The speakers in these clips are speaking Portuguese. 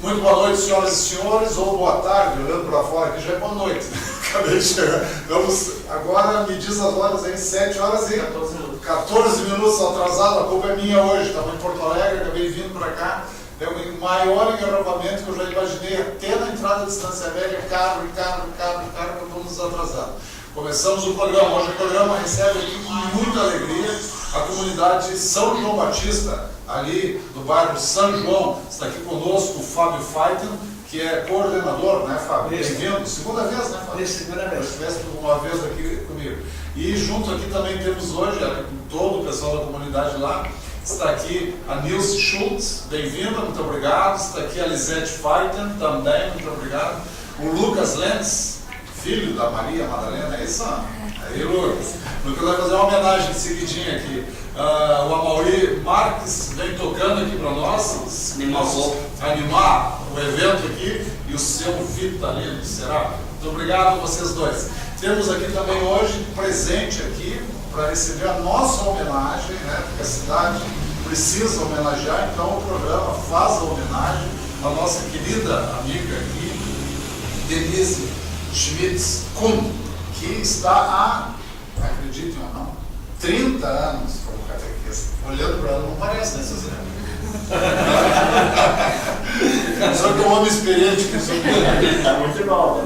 Muito boa noite, senhoras e senhores, ou boa tarde, olhando para fora aqui já é boa noite. Acabei de chegar. Vamos, agora me diz as horas aí, 7 horas e 14 minutos atrasado, a culpa é minha hoje, estava em Porto Alegre, acabei vindo para cá. É o maior engarrafamento que eu já imaginei, até na entrada da Estância Velha, carro, que vamos atrasar. Começamos o programa, hoje o programa recebe aqui com muita alegria a comunidade São João Batista, ali do bairro São João. Está aqui conosco o Fábio Feiten, que é coordenador, né, Fábio? Bem-vindo. Segunda vez, né, Fábio? Segunda vez. Estivesse uma vez aqui comigo. E junto aqui também temos hoje, com todo o pessoal da comunidade lá, está aqui a Nilce Schultz, bem-vinda, muito obrigado. Está aqui a Lisete Feiten, também, muito obrigado. O Lucas Lenz, filho da Maria Madalena, é isso? Aí, Lucas. O Lucas vai fazer uma homenagem de seguidinha aqui. O Amaury Marques vem tocando aqui para nós, animar o evento aqui, e o seu Vita lindo, será? Muito obrigado a vocês dois. Temos aqui também hoje presente aqui para receber a nossa homenagem, né? Porque a cidade precisa homenagear, então o programa faz a homenagem à nossa querida amiga aqui, Denise Schmitz-Kuhn, que está há, acreditem ou não, 30 anos como catequista. Olhando para ela não parece, né, Suzana? Só que é um homem experiente que isso é muito bom.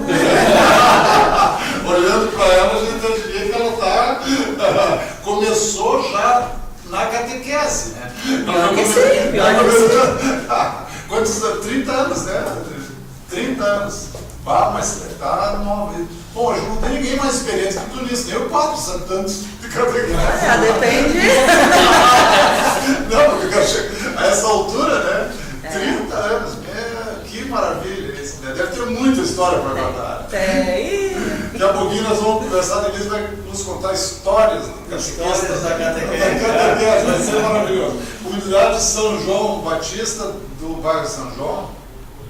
Olhando para ela, a gente vê que ela está começou já na catequese, né? Quantos anos? 30 anos, né? 30 anos. Mas está nova. Bom, hoje não tem ninguém mais experiente que tu nisso, nem o Padre Santos de catequese. Depende. Não, porque a essa altura, né? 30 anos, que maravilha isso, né? Deve ter muita história para contar. Daqui a pouquinho nós vamos conversar, a Denise vai nos contar histórias da catequese. Vai ser maravilhoso. Comunidade São João Batista, do bairro São João,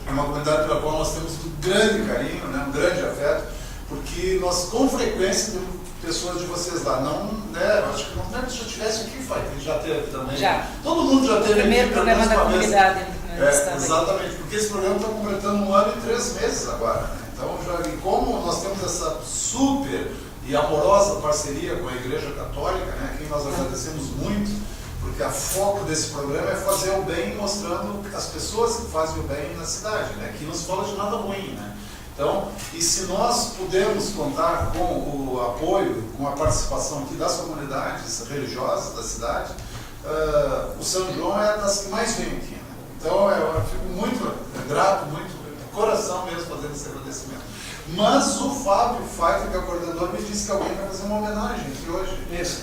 é uma comunidade pela qual nós temos um grande carinho, né? Um grande afeto, porque nós com frequência temos pessoas de vocês lá. Não, né? Acho que não deve se já tivesse aqui, já teve também. Já. Todo mundo já teve. Primeiro aqui, programa da comunidade. Exatamente, porque esse programa está completando 1 ano e 3 meses agora, né? Então, e como nós temos essa super e amorosa parceria com a Igreja Católica, né, a quem nós agradecemos muito, porque a foco desse programa é fazer o bem, mostrando as pessoas que fazem o bem na cidade, né, que não se fala de nada ruim, né? Então, e se nós pudermos contar com o apoio, com a participação aqui das comunidades religiosas da cidade, o São João é das que mais vem aqui, né? Então, eu fico muito grato, muito coração mesmo fazendo esse agradecimento. Mas o Fábio Feiter, que é o coordenador, me disse que alguém vai fazer uma homenagem aqui hoje. Isso.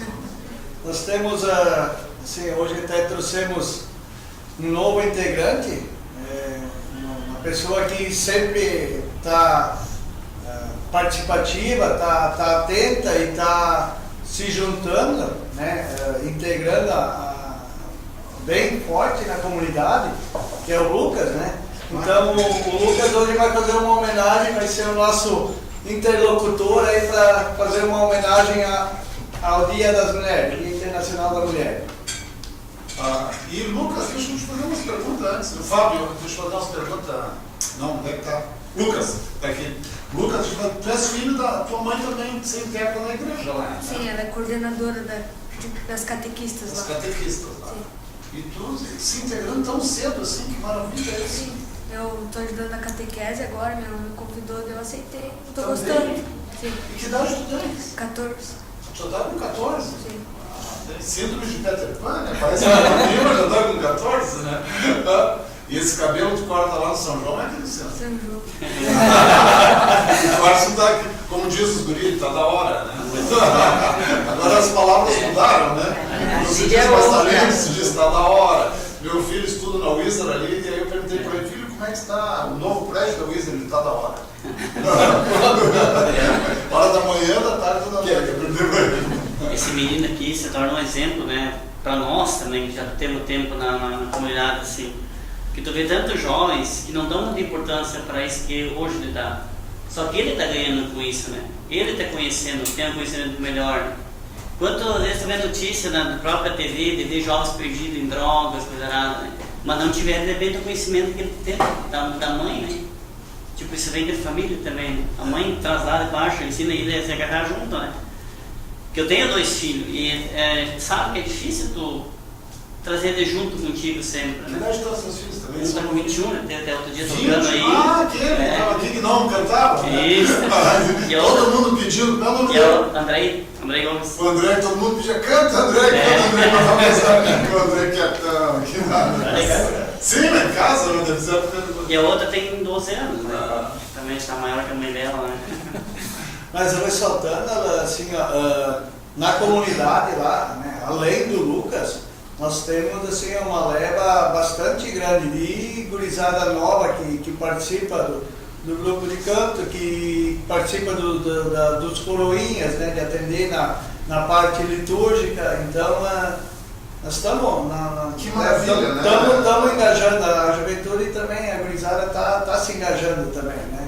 Nós temos, assim, hoje até trouxemos um novo integrante, uma pessoa que sempre está participativa, está atenta e está se juntando, né, integrando bem forte na comunidade, que é o Lucas, né? Então o Lucas hoje vai fazer uma homenagem, vai ser o nosso interlocutor aí para fazer uma homenagem ao Dia das Mulheres, Dia Internacional da Mulher. E Lucas, deixa eu te fazer umas perguntas antes. O Fábio, deixa eu fazer umas perguntas. Não, deve estar. Lucas, está aqui. Lucas, tu és filho da tua mãe também, você integra na igreja lá. Né? Sim, ela é coordenadora das catequistas lá. Das catequistas lá. Sim. E tu se integrando tão cedo assim, que maravilha é isso? Sim, eu estou ajudando na catequese agora, minha mãe me convidou, eu aceitei. Estou Também? gostando. Sim. E que idade tu tens? 14. Tu já tá com 14? Sim. Tem síndrome de Peter Pan, né? Parece que a menina já tá com 14, né? E esse cabelo tu corta lá no São João, é aqui no centro. São João. O Arson tá aqui, como diz os guris, tá da hora, né? Agora as palavras mudaram, né? Não se diz mais talento, se diz tá da hora. Meu filho estuda na Wizard ali, e aí eu perguntei para ele, filho, como é que está o novo prédio da Wizard? Ele tá da hora. Hora da manhã, da tarde, da noite. Esse menino aqui se torna um exemplo, né, para nós também, que já temos tempo na comunidade, assim, que tu vê tantos jovens que não dão muita importância para isso que hoje ele dá. Só que ele está ganhando com isso, né? Ele está conhecendo, tem um conhecimento melhor. Quantas vezes tu vê notícia na própria TV de ver jovens perdidos em drogas, coisa errada, né? mas não tiveram de repente o conhecimento que ele teve da mãe, né? Tipo, isso vem da família também, né? A mãe traz lá de baixo, ensina ele a se agarrar junto, né? Porque eu tenho 2 filhos e sabe que é difícil tu trazer ele junto contigo sempre, Que né? idade estão seus filhos também? Um está com 21, né? Tem até outro dia 20? tocando aí. Ah, aquele que estava aqui que não cantava? Né? Isso. E eu- Todo mundo pedindo, não, não, E é o Andrei Gomes. O André, todo mundo pedia, canta André, canta André, mas não pensava que o André quietão, que nada. Sim, na casa, não deve ser. E a outra tem 12 anos, né? Ah. Também está maior que a mãe dela, né? Mas ressaltando, assim, na comunidade lá, né, além do Lucas, nós temos assim, uma leva bastante grande de gurizada nova que participa do grupo de canto, que participa dos coroinhas, né, de atender na parte litúrgica. Então, nós estamos Que maravilha, né? Estamos engajando, a juventude também, a gurizada está se engajando também, né?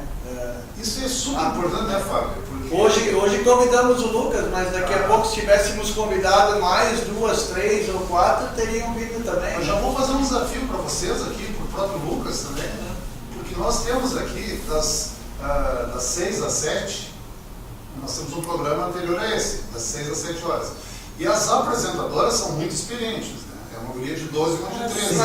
Isso é super importante, né, Fábio? Porque Hoje convidamos o Lucas, mas daqui a pouco, se tivéssemos convidado mais 2, 3 ou 4, teriam vindo também. eu já vou fazer um desafio para vocês aqui, para o próprio Lucas também, né? Porque nós temos aqui, das 6 às 7, nós temos um programa anterior a esse, das 6 às 7 horas. E as apresentadoras são muito experientes, né? É uma guria de 12 e uma de 13.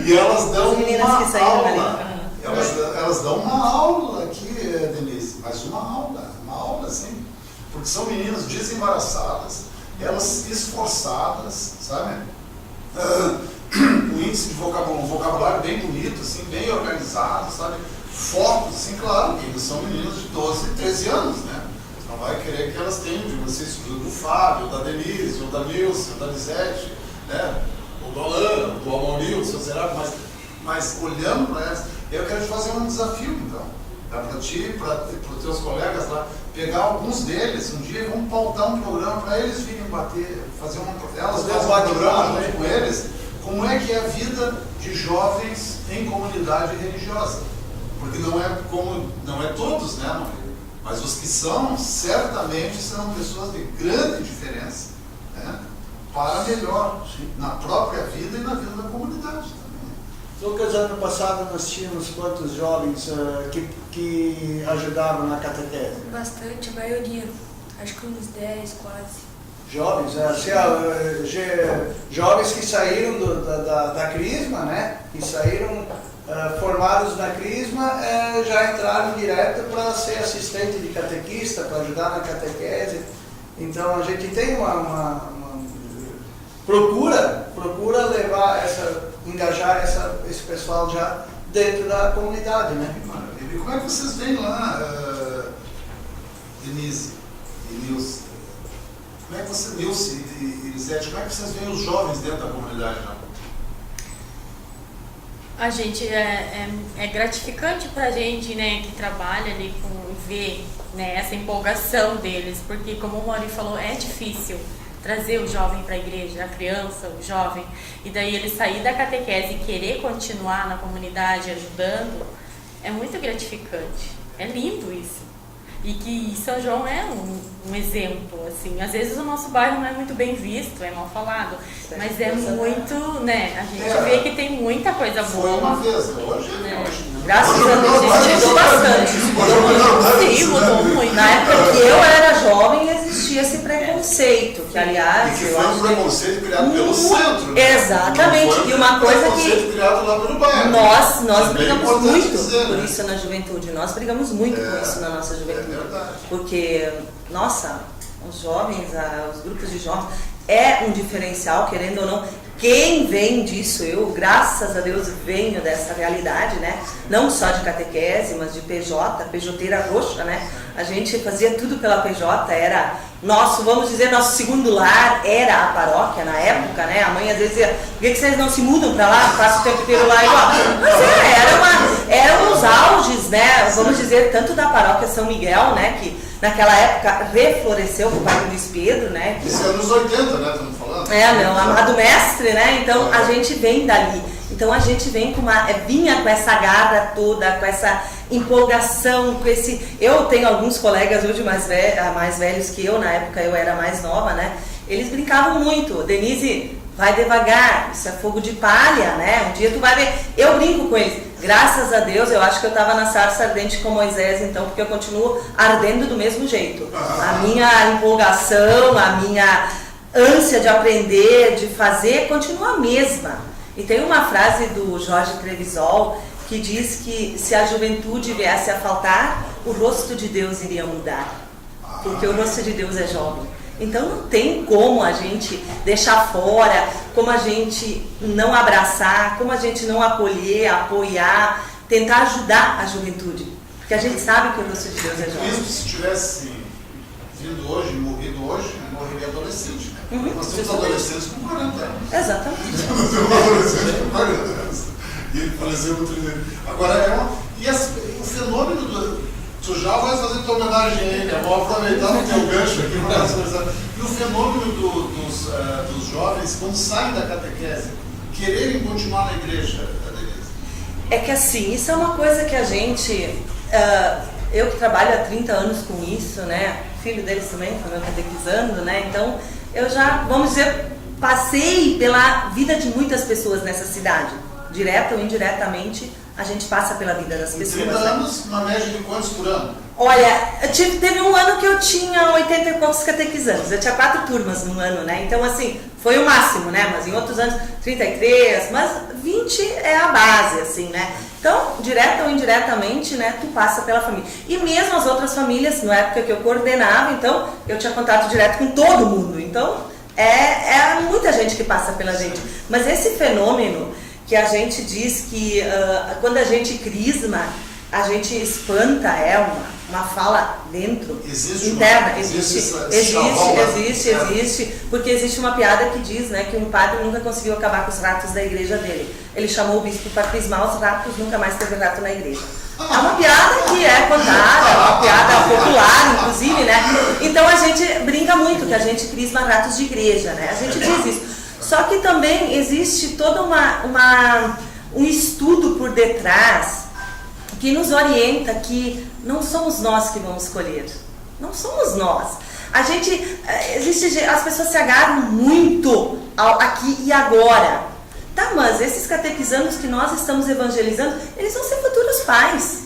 E elas dão As meninas uma que saíram aula. ali. Elas dão uma aula aqui, Denise, mas uma aula assim, porque são meninas desembaraçadas, elas esforçadas, sabe? O índice de vocabulário bem bonito, assim, bem organizado, sabe? Focos, assim, claro, que eles são meninas de 12 e 13 anos, né? Você não vai querer que elas tenham, de vocês, do Fábio, da Denise, ou da Nilce, ou da Lisete, né? Ou do Alan, do Amonil, do seu Zerado, mas olhando para elas, eu quero te fazer um desafio, então, para ti, para os teus colegas lá, pegar alguns deles, um dia vamos pautar um programa para eles virem bater, fazer elas fazem um programa junto com eles, como é que é a vida de jovens em comunidade religiosa, porque não é todos, né, Maria? Mas os que são, certamente serão pessoas de grande diferença, né, para melhor, na própria vida e na vida da comunidade também. Lucas, ano passado nós tínhamos quantos jovens que ajudavam na catequese? Bastante, a maioria. Acho que uns 10 quase. Jovens, jovens que saíram da Crisma, né? Que saíram formados na Crisma, já entraram direto para ser assistente de catequista, para ajudar na catequese. Então a gente tem procura levar engajar esse pessoal já dentro da comunidade, né? E como é que vocês veem lá, Denise e Nilce? Como é que você, Nilce e Lisete, como é que vocês veem os jovens dentro da comunidade lá? A gente é gratificante pra gente, né, que trabalha ali com ver, né, essa empolgação deles, porque como o Mori falou, é difícil trazer o jovem para a igreja, a criança, o jovem, e daí ele sair da catequese e querer continuar na comunidade ajudando, é muito gratificante. É lindo isso. E que São João é um exemplo, assim. Às vezes o nosso bairro não é muito bem visto, é mal falado, mas é muito, né? A gente vê que tem muita coisa boa. Foi uma vez, né? Hoje não. Graças a Deus, a gente mudou bastante. Sim, mudou muito. Na época que eu era jovem, existia esse preconceito, que aliás... E que eu foi acho um preconceito criado pelo centro, né? Exatamente, Não foi e uma coisa preconceito criado lá pelo bairro. Nós É bem brigamos importante muito dizer, por né? isso na juventude, nós brigamos muito por isso na nossa juventude. É verdade. Porque, nossa, os jovens, os grupos de jovens, é um diferencial, querendo ou não. Quem vem disso, eu, graças a Deus, venho dessa realidade, né? Não só de catequese, mas de PJ, PJeira roxa, né? A gente fazia tudo pela PJ, era nosso, vamos dizer, nosso segundo lar, era a paróquia na época, né? A mãe às vezes dizia, por que vocês não se mudam para lá, passam o tempo inteiro lá igual? Mas eram os auges, né? Vamos dizer, tanto da paróquia São Miguel, né? Que naquela época refloresceu com o Padre Luiz Pedro, né? Isso é anos 80, né? Estamos falando? Amado mestre, né? Então a gente vem dali. Então a gente vem vinha com essa garra toda, com essa empolgação, com esse... Eu tenho alguns colegas hoje mais velhos que eu, na época eu era mais nova, né? Eles brincavam muito. Denise vai devagar, isso é fogo de palha, né? Um dia tu vai ver. Eu brinco com eles. Graças a Deus, eu acho que eu estava na sarça ardente com Moisés, então, porque eu continuo ardendo do mesmo jeito. A minha empolgação, a minha ânsia de aprender, de fazer, continua a mesma. E tem uma frase do Jorge Trevisol que diz que se a juventude viesse a faltar, o rosto de Deus iria mudar. Porque o rosto de Deus é jovem. Então não tem como a gente deixar fora, como a gente não abraçar, como a gente não acolher, apoiar, tentar ajudar a juventude. Porque a gente sabe que o rosto de Deus é jovem. Mesmo se tivesse vindo hoje, morrido hoje, morreria adolescente. Nós temos adolescentes com 40 anos. Exatamente. Nós temos adolescentes com 40 anos. E ele faleceu no trilho. Agora, o fenômeno do... Tu já vai fazer tua homenagem a ele, eu vou aproveitar o teu gancho aqui para conversar. E o fenômeno dos jovens, quando saem da catequese, quererem continuar na igreja, é que assim, isso é uma coisa que a gente, eu que trabalho há 30 anos com isso, né, filho deles também, foi meu catequizando, né, então eu já, vamos dizer, passei pela vida de muitas pessoas nessa cidade, direta ou indiretamente, a gente passa pela vida das pessoas. 30 anos, na média de quantos por ano? Olha, teve um ano que eu tinha 80 e poucos catequizandos, eu tinha 4 turmas num ano, né, então assim, foi o máximo, né, mas em outros anos 33, mas 20 é a base, assim, né, então, direta ou indiretamente, né, tu passa pela família. E mesmo as outras famílias, na época que eu coordenava, então, eu tinha contato direto com todo mundo, então, é muita gente que passa pela gente, mas esse fenômeno que a gente diz que quando a gente crisma, a gente espanta, uma fala dentro, interna, existe, porque existe uma piada que diz, né, que um padre nunca conseguiu acabar com os ratos da igreja dele. Ele chamou o bispo para crismar os ratos, nunca mais teve rato na igreja. É uma piada que é contada, é uma piada popular, inclusive, né? Então a gente brinca muito que a gente crisma ratos de igreja, né? A gente diz isso. Só que também existe todo um estudo por detrás que nos orienta que não somos nós que vamos escolher. Não somos nós. As pessoas se agarram muito ao aqui e agora. Tá, mas esses catequizandos que nós estamos evangelizando, eles vão ser futuros pais.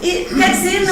E quer dizer,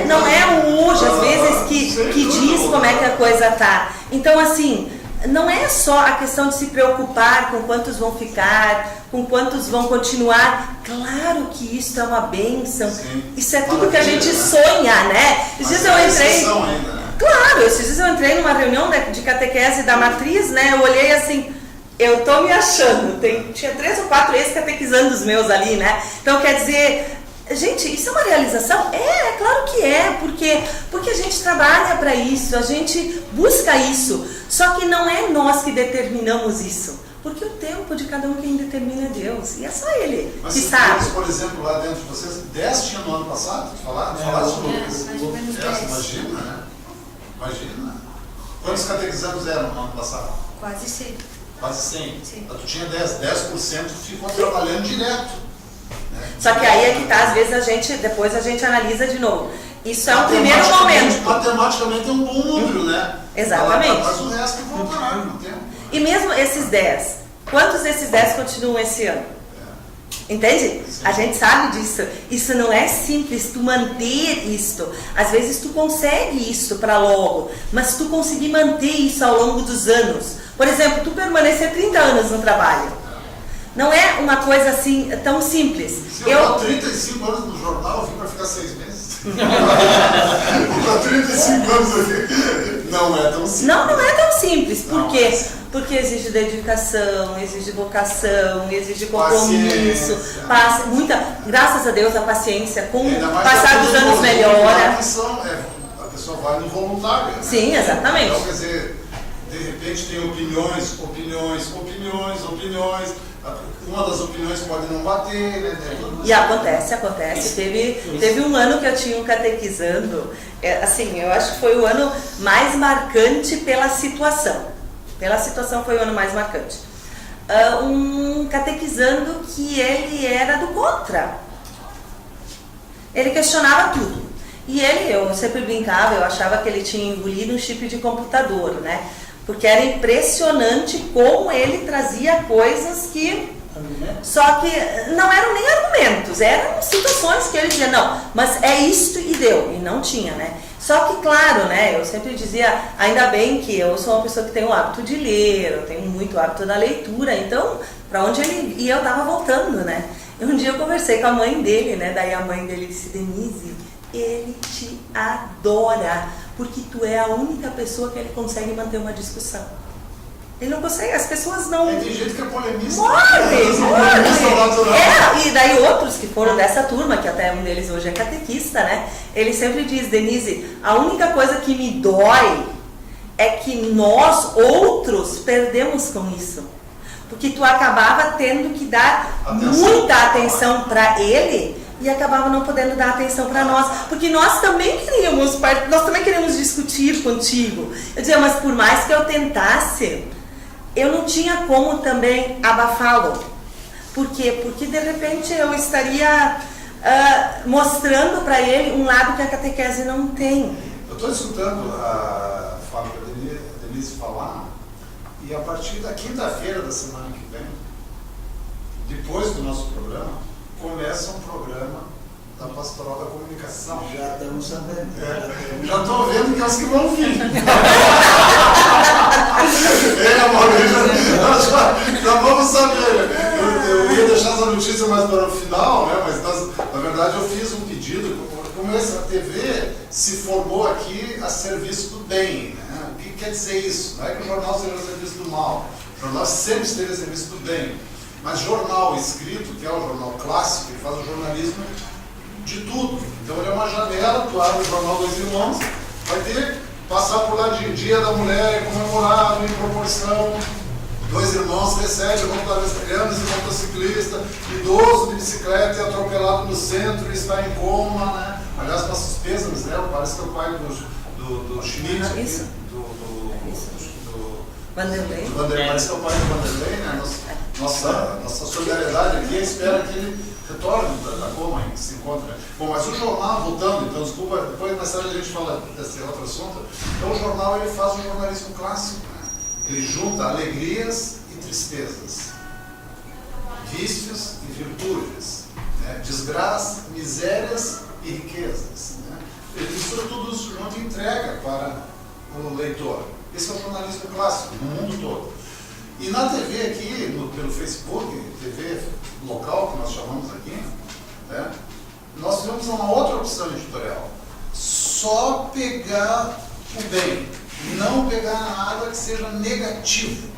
não é o hoje, às vezes, que diz como é que a coisa tá. Então, assim, não é só a questão de se preocupar com quantos vão ficar, com quantos vão continuar. Claro que isso é uma bênção. Sim. Isso é tudo que a gente sonha, né? Esses dias eu entrei. Ainda, né? Claro, esses dias eu entrei numa reunião de catequese da matriz, né? Eu olhei assim, eu tô me achando. Tinha 3 ou 4 ex-catequizandos meus ali, né? Então quer dizer. Gente, isso é uma realização? É claro que é, porque a gente trabalha para isso, a gente busca isso, só que não é nós que determinamos isso, porque o tempo de cada um quem determina é Deus, e é só Ele que sabe. Mas por exemplo, lá dentro de vocês, 10 tinha no ano passado? Falaram sobre isso? Imagina, né? Imagina. Quantos catequizandos eram no ano passado? Quase 100. Quase 100. Sim. Tu tinha 10% ficou trabalhando direto. Só que aí é que tá, às vezes depois a gente analisa de novo. Isso é um primeiro momento. Matematicamente é um bom número, né? Exatamente. Mas o resto voltará no tempo. E mesmo esses 10, quantos desses 10 continuam esse ano? Entende? Sim. A gente sabe disso. Isso não é simples, tu manter isso. Às vezes tu consegue isso para logo, mas se tu conseguir manter isso ao longo dos anos, por exemplo, tu permanecer 30 anos no trabalho, não é uma coisa assim tão simples. Se eu tô 35 anos no jornal, eu vim para ficar 6 meses. Eu tô 35 anos aqui. Não é tão simples. Não é tão simples. Por quê? Porque exige dedicação, exige vocação, exige compromisso. Graças a Deus, a paciência, com o passar dos anos melhora. A pessoa vai no voluntário. Né? Sim, exatamente. Então, quer dizer, de repente tem opiniões. Uma das opiniões pode não bater, né? E acontece. Teve um ano que eu tinha um catequizando, assim, eu acho que foi o ano mais marcante pela situação. Pela situação foi o ano mais marcante. Um catequizando que ele era do contra. Ele questionava tudo. E eu sempre brincava, eu achava que ele tinha engolido um chip de computador, né? porque era impressionante como ele trazia coisas que... Só que não eram nem argumentos, eram situações que ele dizia, não, mas é isto e deu, e não tinha, né? Só que, claro, né, eu sempre dizia, ainda bem que eu sou uma pessoa que tem o hábito de ler, eu tenho muito hábito da leitura, então, para onde ele ia, eu tava voltando, né? E um dia eu conversei com a mãe dele, né, daí a mãe dele disse, Denise, ele te adora, porque tu é a única pessoa que ele consegue manter uma discussão. Ele não consegue, as pessoas não... Tem gente que é polemista. E daí outros que foram dessa turma, que até um deles hoje é catequista, né? Ele sempre diz, Denise, a única coisa que me dói é que nós, outros, perdemos com isso. Porque tu acabava tendo que dar muita atenção para ele e acabava não podendo dar atenção para nós. Porque nós também queríamos discutir contigo. Eu dizia, mas por mais que eu tentasse... eu não tinha como também abafá-lo. Por quê? Porque de repente eu estaria mostrando para ele um lado que a catequese não tem. Eu estou escutando a Fábio Denise falar, e a partir da quinta-feira da semana que vem, depois do nosso programa, começa um programa da Pastoral da Comunicação. Já estamos sabendo. Já estou vendo que é os que vão vir. Já vamos saber. Eu ia deixar essa notícia mais para o final, né? Mas na verdade eu fiz um pedido. Como essa TV se formou aqui a serviço do bem, né? O que quer dizer isso? Não é que o jornal seja a serviço do mal. O jornal sempre esteve a serviço do bem. Mas jornal escrito, que é o jornal clássico, ele faz o jornalismo de tudo. Então ele é uma janela, tu abre o jornal Dois Irmãos, vai ter passar por lá de Dia da Mulher, comemorado em proporção, Dois Irmãos recebe crianças e motociclista, idoso de bicicleta e atropelado no centro e está em coma, né? Aliás, nossos pêsames, né? Parece que é o pai do Schmidt, do Vanderlei. Parece que é o pai do Vanderlei, né? Nossa solidariedade aqui, espera que ele retorne da coma e se encontre. Bom, mas o jornal, voltando, então, desculpa, depois mais tarde a gente fala desse outro assunto. Então o jornal, ele faz um jornalismo clássico, né? Ele junta alegrias e tristezas, vícios e virtudes, né? Desgraça, misérias e riquezas, né? Ele mistura tudo isso junto e entrega para o leitor. Esse é o jornalismo clássico, no mundo todo. E na TV aqui, pelo Facebook, TV local, que nós chamamos aqui, né, nós tivemos uma outra opção editorial. Só pegar o bem, não pegar nada que seja negativo.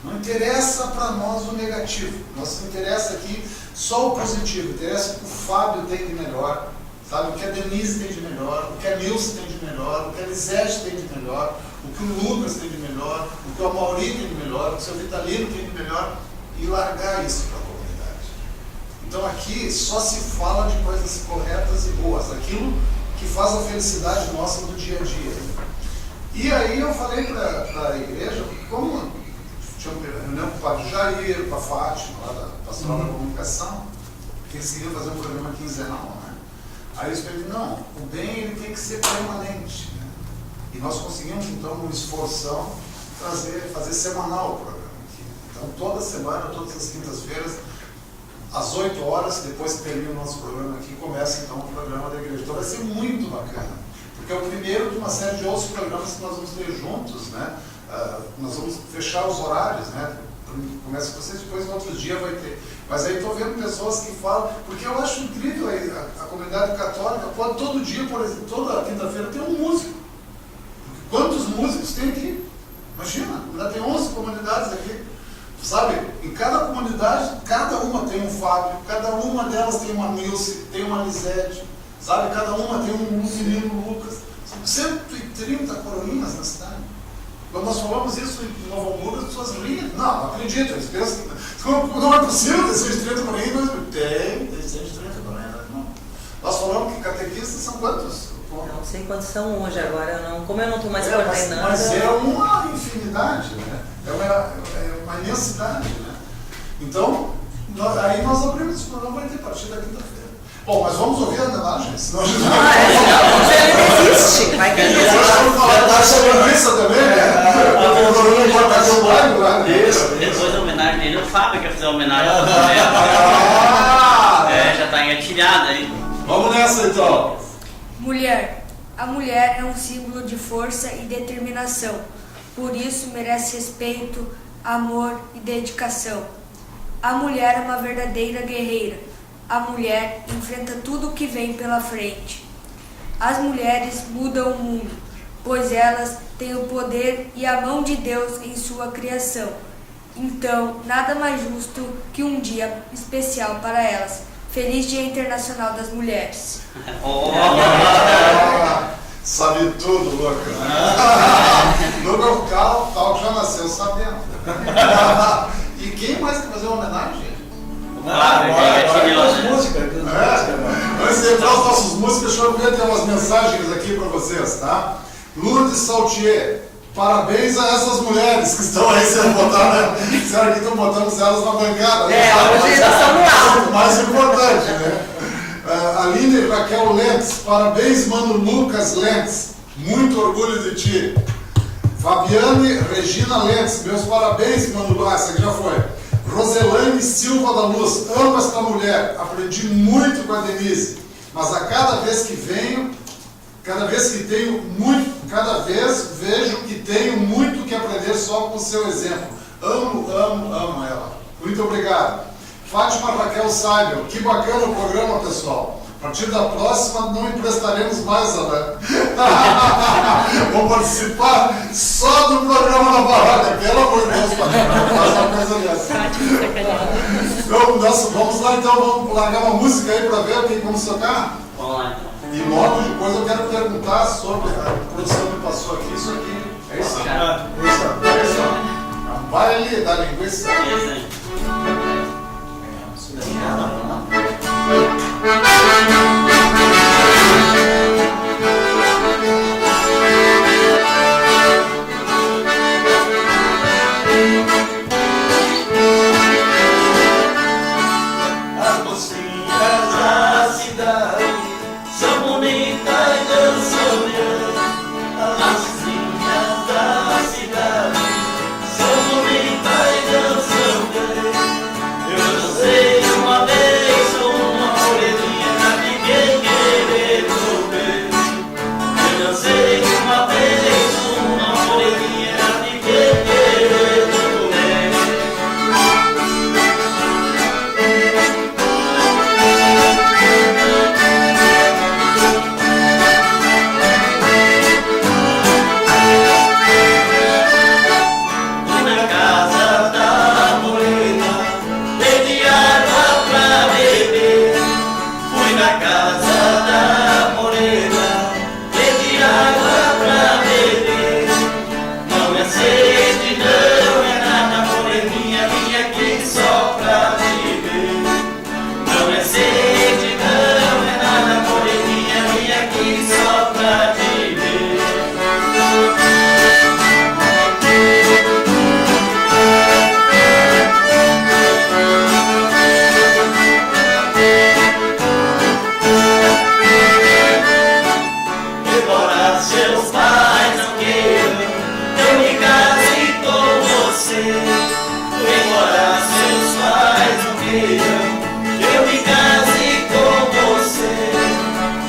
Não interessa para nós o negativo. Nos interessa aqui só o positivo. Interessa o que o Fábio tem de melhor, sabe? O que a Denise tem de melhor, o que a Nilce tem de melhor, o que a Lisete tem de melhor, o que o Lucas tem de melhor, o que o Amauri tem de melhor, o que o seu Vitalino tem de melhor, e largar isso para a comunidade. Então aqui só se fala de coisas corretas e boas, aquilo que faz a felicidade nossa do dia a dia. E aí eu falei para a igreja, como tinha uma reunião com o padre Jair, com a Fátima, lá da Pastoral da Comunicação, que eles queriam fazer um programa quinzenal, né? Aí eu expliquei, não, o bem ele tem que ser permanente, né? E nós conseguimos então, numa esforção, fazer semanal o programa aqui. Então toda semana, todas as quintas-feiras, às 8 horas, depois que termina o nosso programa aqui, começa então o programa da igreja. Então vai ser muito bacana, porque é o primeiro de uma série de outros programas que nós vamos ter juntos, né? Nós vamos fechar os horários, né? Começa com vocês, depois no outro dia vai ter. Mas aí estou vendo pessoas que falam, porque eu acho incrível a comunidade católica pode todo dia, por exemplo, toda quinta-feira ter um músico. Quantos músicos tem aqui? Imagina, ainda tem 11 comunidades aqui. Sabe, em cada comunidade, cada uma tem um Fábio, cada uma delas tem uma Nilce, tem uma Lisete, sabe, cada uma tem um menino Lucas. São 130 coroinhas na cidade. Quando nós falamos isso em Novo Hamburgo, as pessoas riam. Não acredito, eles pensam que não é possível ter 130 coroinhas. Tem 130 coroinhas. Não. Nós falamos que catequistas são quantos? Não sei quantos são hoje, agora não, como eu não estou mais coordenando. Mas é uma infinidade, né? É uma imensidade, né? Então, aí nós abrimos esse programa, vai ter a partir da quinta-feira. Bom, mas vamos ouvir a Adelaide, senão a gente não existe, vai ter. Vai sobre missa também, né? Depois da homenagem dele, o Fábio quer fazer a homenagem pra Ah! já tá engatilhado aí. Vamos nessa então. Mulher. A mulher é um símbolo de força e determinação. Por isso merece respeito, amor e dedicação. A mulher é uma verdadeira guerreira. A mulher enfrenta tudo o que vem pela frente. As mulheres mudam o mundo, pois elas têm o poder e a mão de Deus em sua criação. Então, nada mais justo que um dia especial para elas. Feliz Dia Internacional das Mulheres. Sabe tudo, Lucas. Lucas tal que já nasceu sabendo. E quem mais quer fazer uma homenagem, gente? As músicas. Antes de entrar os nossos músicos, deixa eu ver, tem umas mensagens aqui para vocês, tá? Lourdes Saltier, parabéns a essas mulheres que estão aí sendo botadas, será que estão botando elas na bancada? Hoje elas estão no alto. Mais importante, né? Aline Raquel Lentz, parabéns, mano Lucas Lentz, muito orgulho de ti. Fabiane Regina Lentz, meus parabéns, mano Lucas, essa aqui já foi. Roselane Silva da Luz, amo esta mulher, aprendi muito com a Denise, mas a cada vez que venho, cada vez vejo que tenho muito que aprender só com o seu exemplo. Amo ela. Muito obrigado. Fátima Raquel Saibel, que bacana o programa, pessoal. A partir da próxima não emprestaremos mais a Ana. Vou participar só do programa da paróquia, pelo amor de Deus, Fátima, faz uma coisa dessa. Então, vamos lá então, vamos largar uma música aí para ver quem vamos tocar. Vamos lá então. E logo depois eu quero perguntar sobre a produção que passou aqui, isso aqui. É isso? É isso. Vai ali, dá linguiça. Esse aí. As mocinhas da cidade São bonitas e dançam bem. As mocinhas da cidade São bonitas e dançam bem. Eu dancei uma vez com uma moreninha que quem querer ver. Eu dancei uma vez com uma moreninha que quem querer ver. Fui na casa da morena, pedi água pra beber. Fui na casa da morena, pedi água pra beber. Não é sede, não é nada, moreninha, vim aqui só pra beber. Não é sede, não é nada, moreninha, vim aqui só pra beber. Embora seus pais não queiram, eu me case com você. Embora seus pais não queiram, eu me case com você.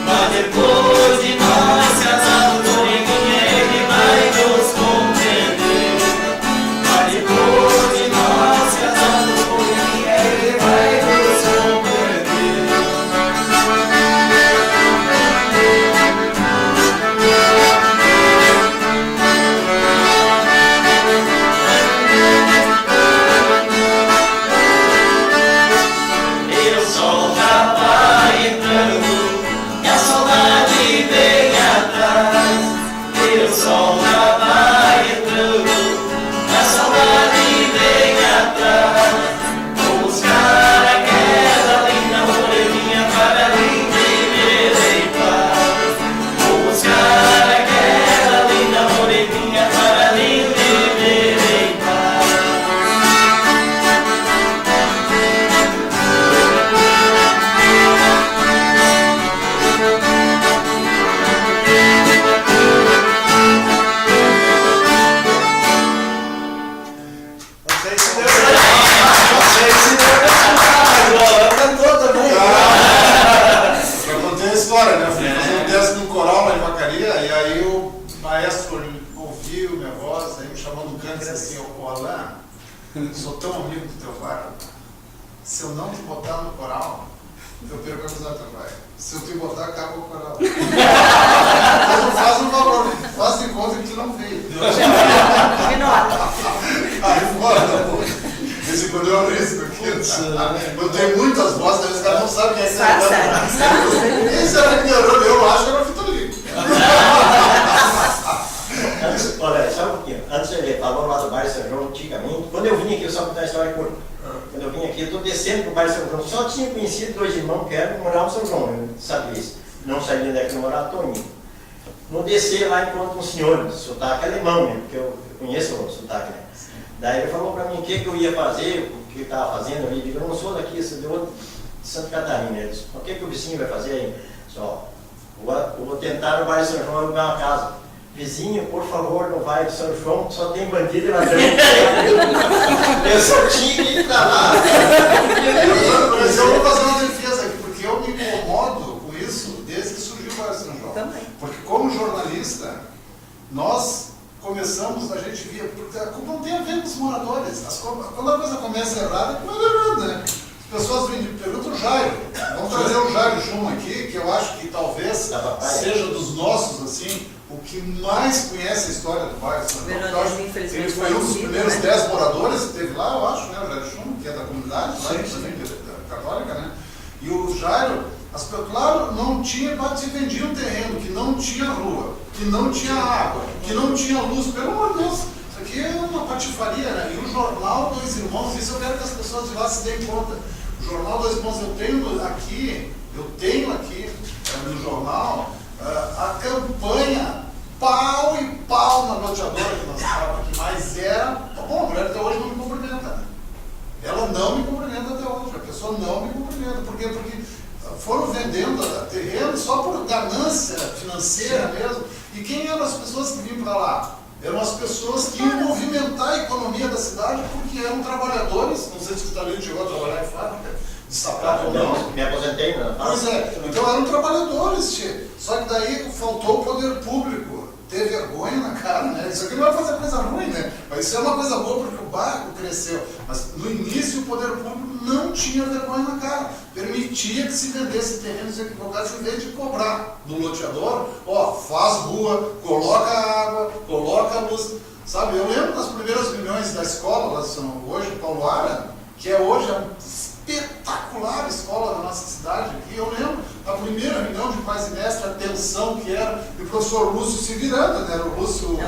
Mas depois de nós casados, moreninha, ele vai nos compreender. Mas depois de nós casados, moreninha, ele vai nos compreender. Eu sou já vai entrando, e a saudade vem atrás. Eu sou já vai entrando, e a saudade vem atrás. Vou buscar aquela linda moreninha para lhe viver em paz. Vou buscar aquela linda moreninha para lhe viver em paz. maestro ouviu minha voz, aí me chamou no canto e disse assim, ô Alain, sou tão amigo do teu pai, se eu não te botar no coral, eu perco a amizade do teu pai. Se eu te botar, acaba o coral. Faz um valor, faz de conta que tu não veio. Aí fora, esse quando eu abri isso aqui, eu tenho muitas vozes, os caras não sabem quem é que tá. Quem será que melhorou? Eu acho que era o Vitor Ligo. Olha, só um pouquinho. Antes ele falou lá do bairro São João, antigamente. Quando eu vim aqui, eu só contar a história curta. Quando eu vim aqui, eu estou descendo para o bairro São João. Só tinha conhecido 2 irmãos que eram moravam em São João. Eu sabia isso. Não sabia daqui no morava Toninho. No descer lá, encontro um senhor, sotaque alemão mesmo, porque eu conheço o sotaque, né? Daí ele falou para mim o que eu ia fazer, o que eu estava fazendo. Eu digo, eu não sou daqui, sou de Santa Catarina. Ele disse, o que o vizinho vai fazer aí? Só, vou tentar no bairro São João alugar uma casa. Vizinho, por favor, não vai de São João, só tem bandido e ladrão. Eu só tinha que ir para lá. Mas eu vou fazer uma defesa aqui, porque eu me incomodo com isso desde que surgiu o bairro São João. Também. Porque como jornalista, nós começamos, a gente via, porque a culpa não tem a ver com os moradores. Quando a coisa começa errada, não é errada, né? As pessoas perguntam o Jairo. Vamos trazer o Jairo Juma aqui, que eu acho que talvez seja dos nossos, assim, o que mais conhece a história do bairro São João. Ele foi um dos primeiros 10 moradores que teve lá, eu acho, né? O Jairo Juma, que é da comunidade, lá também, da católica, né? E o Jairo, claro, não tinha, se vendia um terreno que não tinha rua, que não tinha água, que não tinha luz, pelo amor de Deus. Isso aqui é uma patifaria, né? E o jornal Dois Irmãos, isso eu quero que as pessoas de lá se deem conta. O jornal Dois Irmãos, eu tenho aqui no jornal, a campanha pau e pau na loteadora que nós estávamos aqui, mas bom, a mulher até hoje não me cumprimenta. Ela não me cumprimenta até hoje, a pessoa não me cumprimenta. Por quê? Porque foram vendendo terreno só por ganância financeira mesmo. E quem eram as pessoas que vinham para lá? Eram as pessoas que iam movimentar a economia da cidade porque eram trabalhadores. Não sei se o Talento chegou a trabalhar em fábrica de sapato ou não. Me aposentei, não. Pois é, então eram trabalhadores, tchê. Só que daí faltou o poder público ter vergonha na cara, né? Isso aqui não vai fazer coisa ruim, né? Mas isso é uma coisa boa porque o bairro cresceu. Mas no início o poder público não tinha vergonha na cara. Permitia que se vendesse terrenos equivocados em vez de cobrar do loteador, faz rua, coloca água, coloca luz. Sabe, eu lembro das primeiras reuniões da escola, lá são hoje, Pauloara, que é hoje uma espetacular escola da nossa cidade aqui. Eu lembro a primeira reunião de pais e mestres, a tensão que era, e o professor Lúcio se virando, né? O Lúcio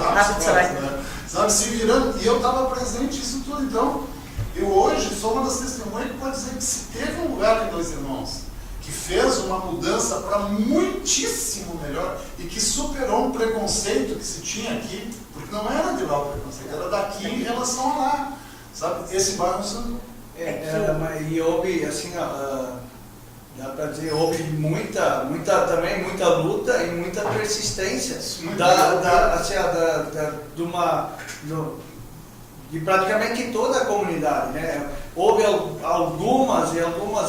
sabe, se virando, e eu estava presente isso tudo. Então, eu hoje sou uma das testemunhas que pode dizer que se teve um lugar em Dois Irmãos que fez uma mudança para muitíssimo melhor e que superou um preconceito que se tinha aqui, porque não era de lá o preconceito, era daqui em relação a lá, sabe? Esse bairro São e houve, assim, dá para dizer, houve muita luta e muita persistência de praticamente toda a comunidade, né? Houve algumas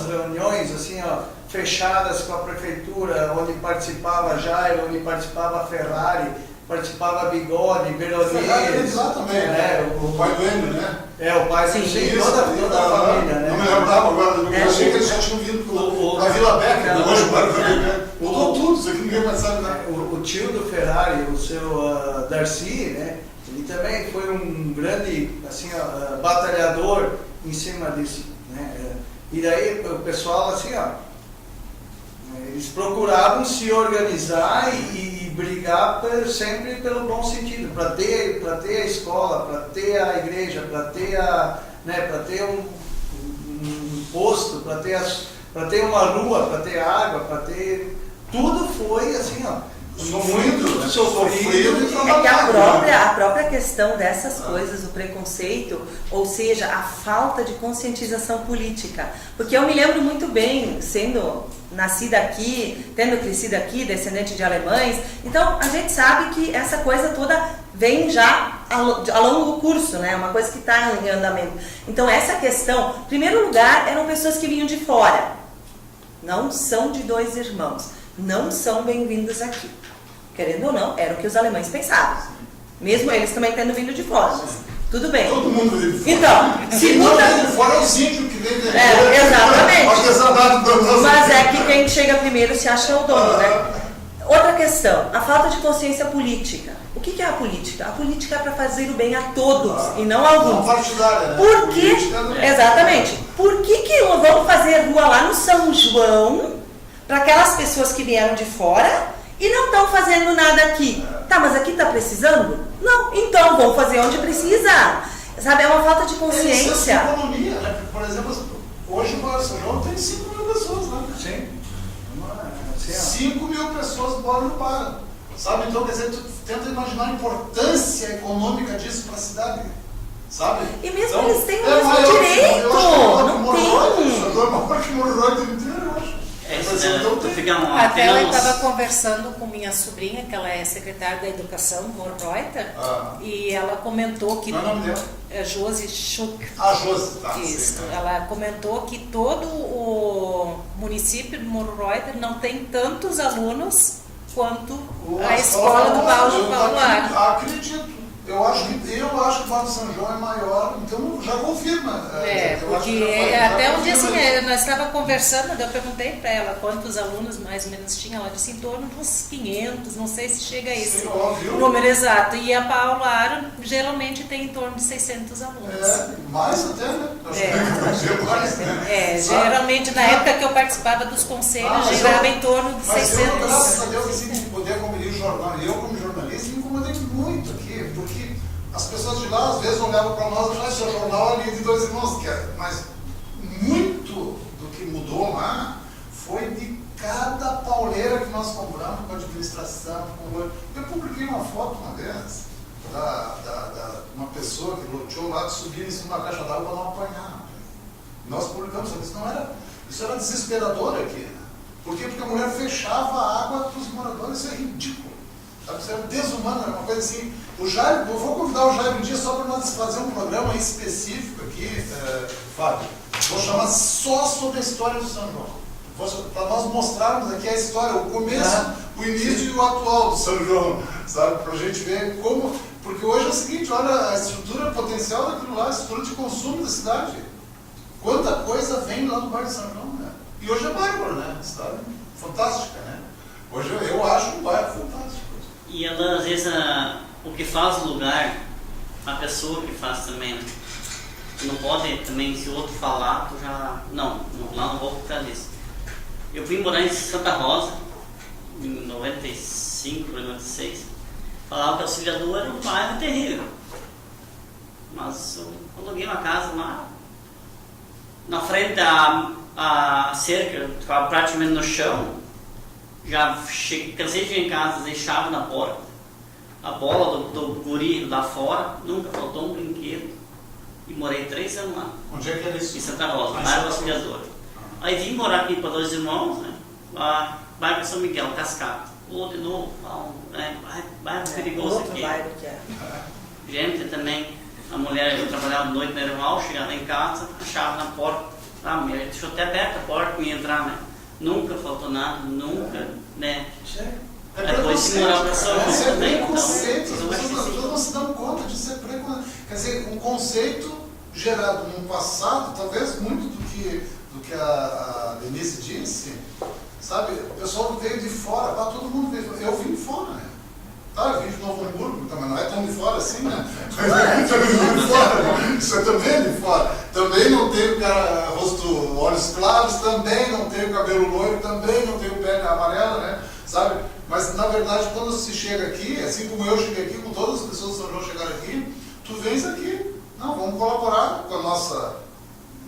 reuniões assim, fechadas com a prefeitura, onde participava Jairo, onde participava Ferrari, participava Bigode, Veronese, lá também, né? O pai do Enio, né? O pai do Enio, toda a família, né? Não me lembrava agora, eu achei que eles já tinham vindo para Vila Beca, hoje o bairro Beca. Mudou tudo, isso aqui ninguém mais sabe, né? O tio do Ferrari, o seu Darcy, né? Ele também foi um grande, assim, batalhador em cima disso, né? E daí o pessoal, assim, eles procuravam se organizar e brigar sempre pelo bom sentido, para ter a escola, para ter a igreja, para ter um posto, para ter uma rua, para ter água, para ter... Tudo foi assim, sofrido. É que a própria questão dessas coisas, o preconceito, ou seja, a falta de conscientização política. Porque eu me lembro muito bem, sendo nascida aqui, tendo crescido aqui, descendente de alemães, então a gente sabe que essa coisa toda vem já ao longo do curso, né? Uma coisa que está em andamento. Então essa questão, em primeiro lugar, eram pessoas que vinham de fora. Não são de Dois Irmãos. Não são bem-vindos aqui. Querendo ou não, era o que os alemães pensavam. Mesmo eles também tendo vindo de fora. Mas tudo bem. Todo mundo veio de fora. Então, se Quem não muda... veio de fora é os índios que vem de exatamente. artesanato da nossa. Mas é que quem chega primeiro se acha o dono, né? Outra questão, a falta de consciência política. O que é a política? A política é para fazer o bem a todos e não a Não alguns. partidária, né? Por que? Política, né? Exatamente. Por que vamos fazer rua lá no São João para aquelas pessoas que vieram de fora e não estão fazendo nada aqui? Tá, mas aqui está precisando? Não, então vamos fazer onde precisa. Sabe, é uma falta de É consciência. economia, né? Por exemplo, hoje o São João tem 5 mil pessoas, né? Sim. 5 mil pessoas moram no bar. Sabe? Então, quer dizer, tu tenta imaginar a importância econômica disso para a cidade. Sabe? E mesmo então, eles têm o é mesmo maior direito. Eu acho que é maior que Não Morroide, tem. isso é maior que Morroide inteiro, eu acho. Então, tu tem- fica Até eu apenas... estava conversando com minha sobrinha, que ela é secretária da Educação, Morreuter, Ah. e ela comentou que... Qual é o nome dela? É Josi Schuck. A Josi, tá. Isso. sim, Ela comentou que todo o município de Morreuter não tem tantos alunos quanto a escola do Paulo Aro. Acredito. Eu acho que o Bar do São João é maior, então já confirma. É, Eu acho que porque já até um dia confirma assim, isso. nós estávamos conversando, eu perguntei para ela quantos alunos mais ou menos tinha, ela disse em torno de uns 500, não sei se chega a esse Sim, óbvio. número exato. E a Paulo Aro geralmente tem em torno de 600 alunos. É, mais até, né? Acho É. que mais, né? É, Sabe? geralmente na época que eu participava dos conselhos, mas girava eu- em torno de Mas 600. eu, graças a Deus, assim, de poder acompanhar o jornal, eu como jornalista me incomodei muito aqui, porque as pessoas de lá às vezes olhavam para nós e falavam, esse é o jornal ali de dois irmãos, mas muito do que mudou lá foi de cada pauleira que nós compramos com a administração. Eu publiquei uma foto uma vez da uma pessoa que loteou lá de subir em cima da caixa d'água para não apanhar. Nós publicamos isso, isso era desesperador aqui. Né? Por quê? Porque a mulher fechava a água para os moradores, isso é ridículo. Sabe? Isso é desumano, era uma coisa assim. O Jair, eu vou convidar o Jair um dia só para nós fazer um programa específico aqui, Fábio. Vou chamar só sobre a história do São João. Para nós mostrarmos aqui a história, o começo, o início e o atual do São João, sabe? Para a gente ver como. Porque hoje é o seguinte, olha a estrutura potencial daquilo lá, a estrutura de consumo da cidade. Quanta coisa vem lá do bairro de São João, né? E hoje é bárbaro, né? Cidade fantástica, né? Hoje eu acho um bairro fantástico. E ela, às vezes, o que faz o lugar, a pessoa que faz também, né? Tu não pode também, se o outro falar, tu já... Não, lá não vou ficar nisso. Eu fui morar em Santa Rosa, em 95, 96. Falava que o Auxiliador era um bairro terrível. Mas eu aluguei uma casa lá, na frente a cerca, ficava praticamente no chão. Já cansei de ir em casa, deixava na porta. A bola do guri lá fora, nunca faltou um brinquedo. E morei 3 anos lá, Onde é que era isso? em Santa Rosa, Ah, em bairro Santa Auxiliador. Aí vim morar aqui para Dois Irmãos, né? Lá, bairro São Miguel, Cascata. Pô, de novo, bairro perigoso Outro aqui. bairro que é. Gente também, a mulher, eu trabalhava de noite na Erval, chegava em casa, achava na porta. Ah, mulher, deixou até aberta a porta para eu entrar, né? Nunca faltou nada, nunca, né? É Depois se morar pra São João Isso é também, preconceito. então, As pessoas não se dão conta disso. É preconceito. Quer dizer, um conceito gerado num passado, talvez muito do que a Denise disse, sabe? O pessoal veio de fora, todo mundo veio. Eu vim de fora, né? Tá, eu vim de Novo Hamburgo, mas não é tão de fora assim, né? Mas eu vim de fora, né? Isso é também de fora. Também não tenho rosto, olhos claros, também não tenho cabelo loiro, também não tenho pele amarela, né? Sabe? Mas, na verdade, quando se chega aqui, assim como eu cheguei aqui, como todas as pessoas do São João chegaram aqui, tu vens aqui. Não, vamos colaborar com a nossa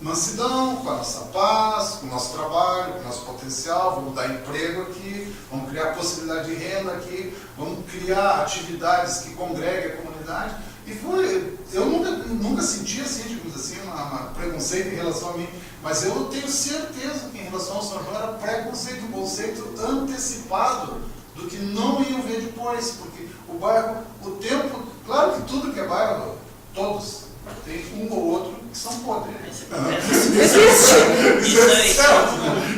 mansidão, com a nossa paz, com o nosso trabalho, com o nosso potencial, vamos dar emprego aqui, vamos criar possibilidade de renda aqui, vamos criar atividades que congreguem a comunidade. E foi, eu nunca senti assim, digamos assim, um preconceito em relação a mim, mas eu tenho certeza que em relação ao São João era preconceito, um conceito antecipado do que não iam ver depois, porque o bairro, o tempo, claro que tudo que é bairro, todos, tem um ou outro que são podres.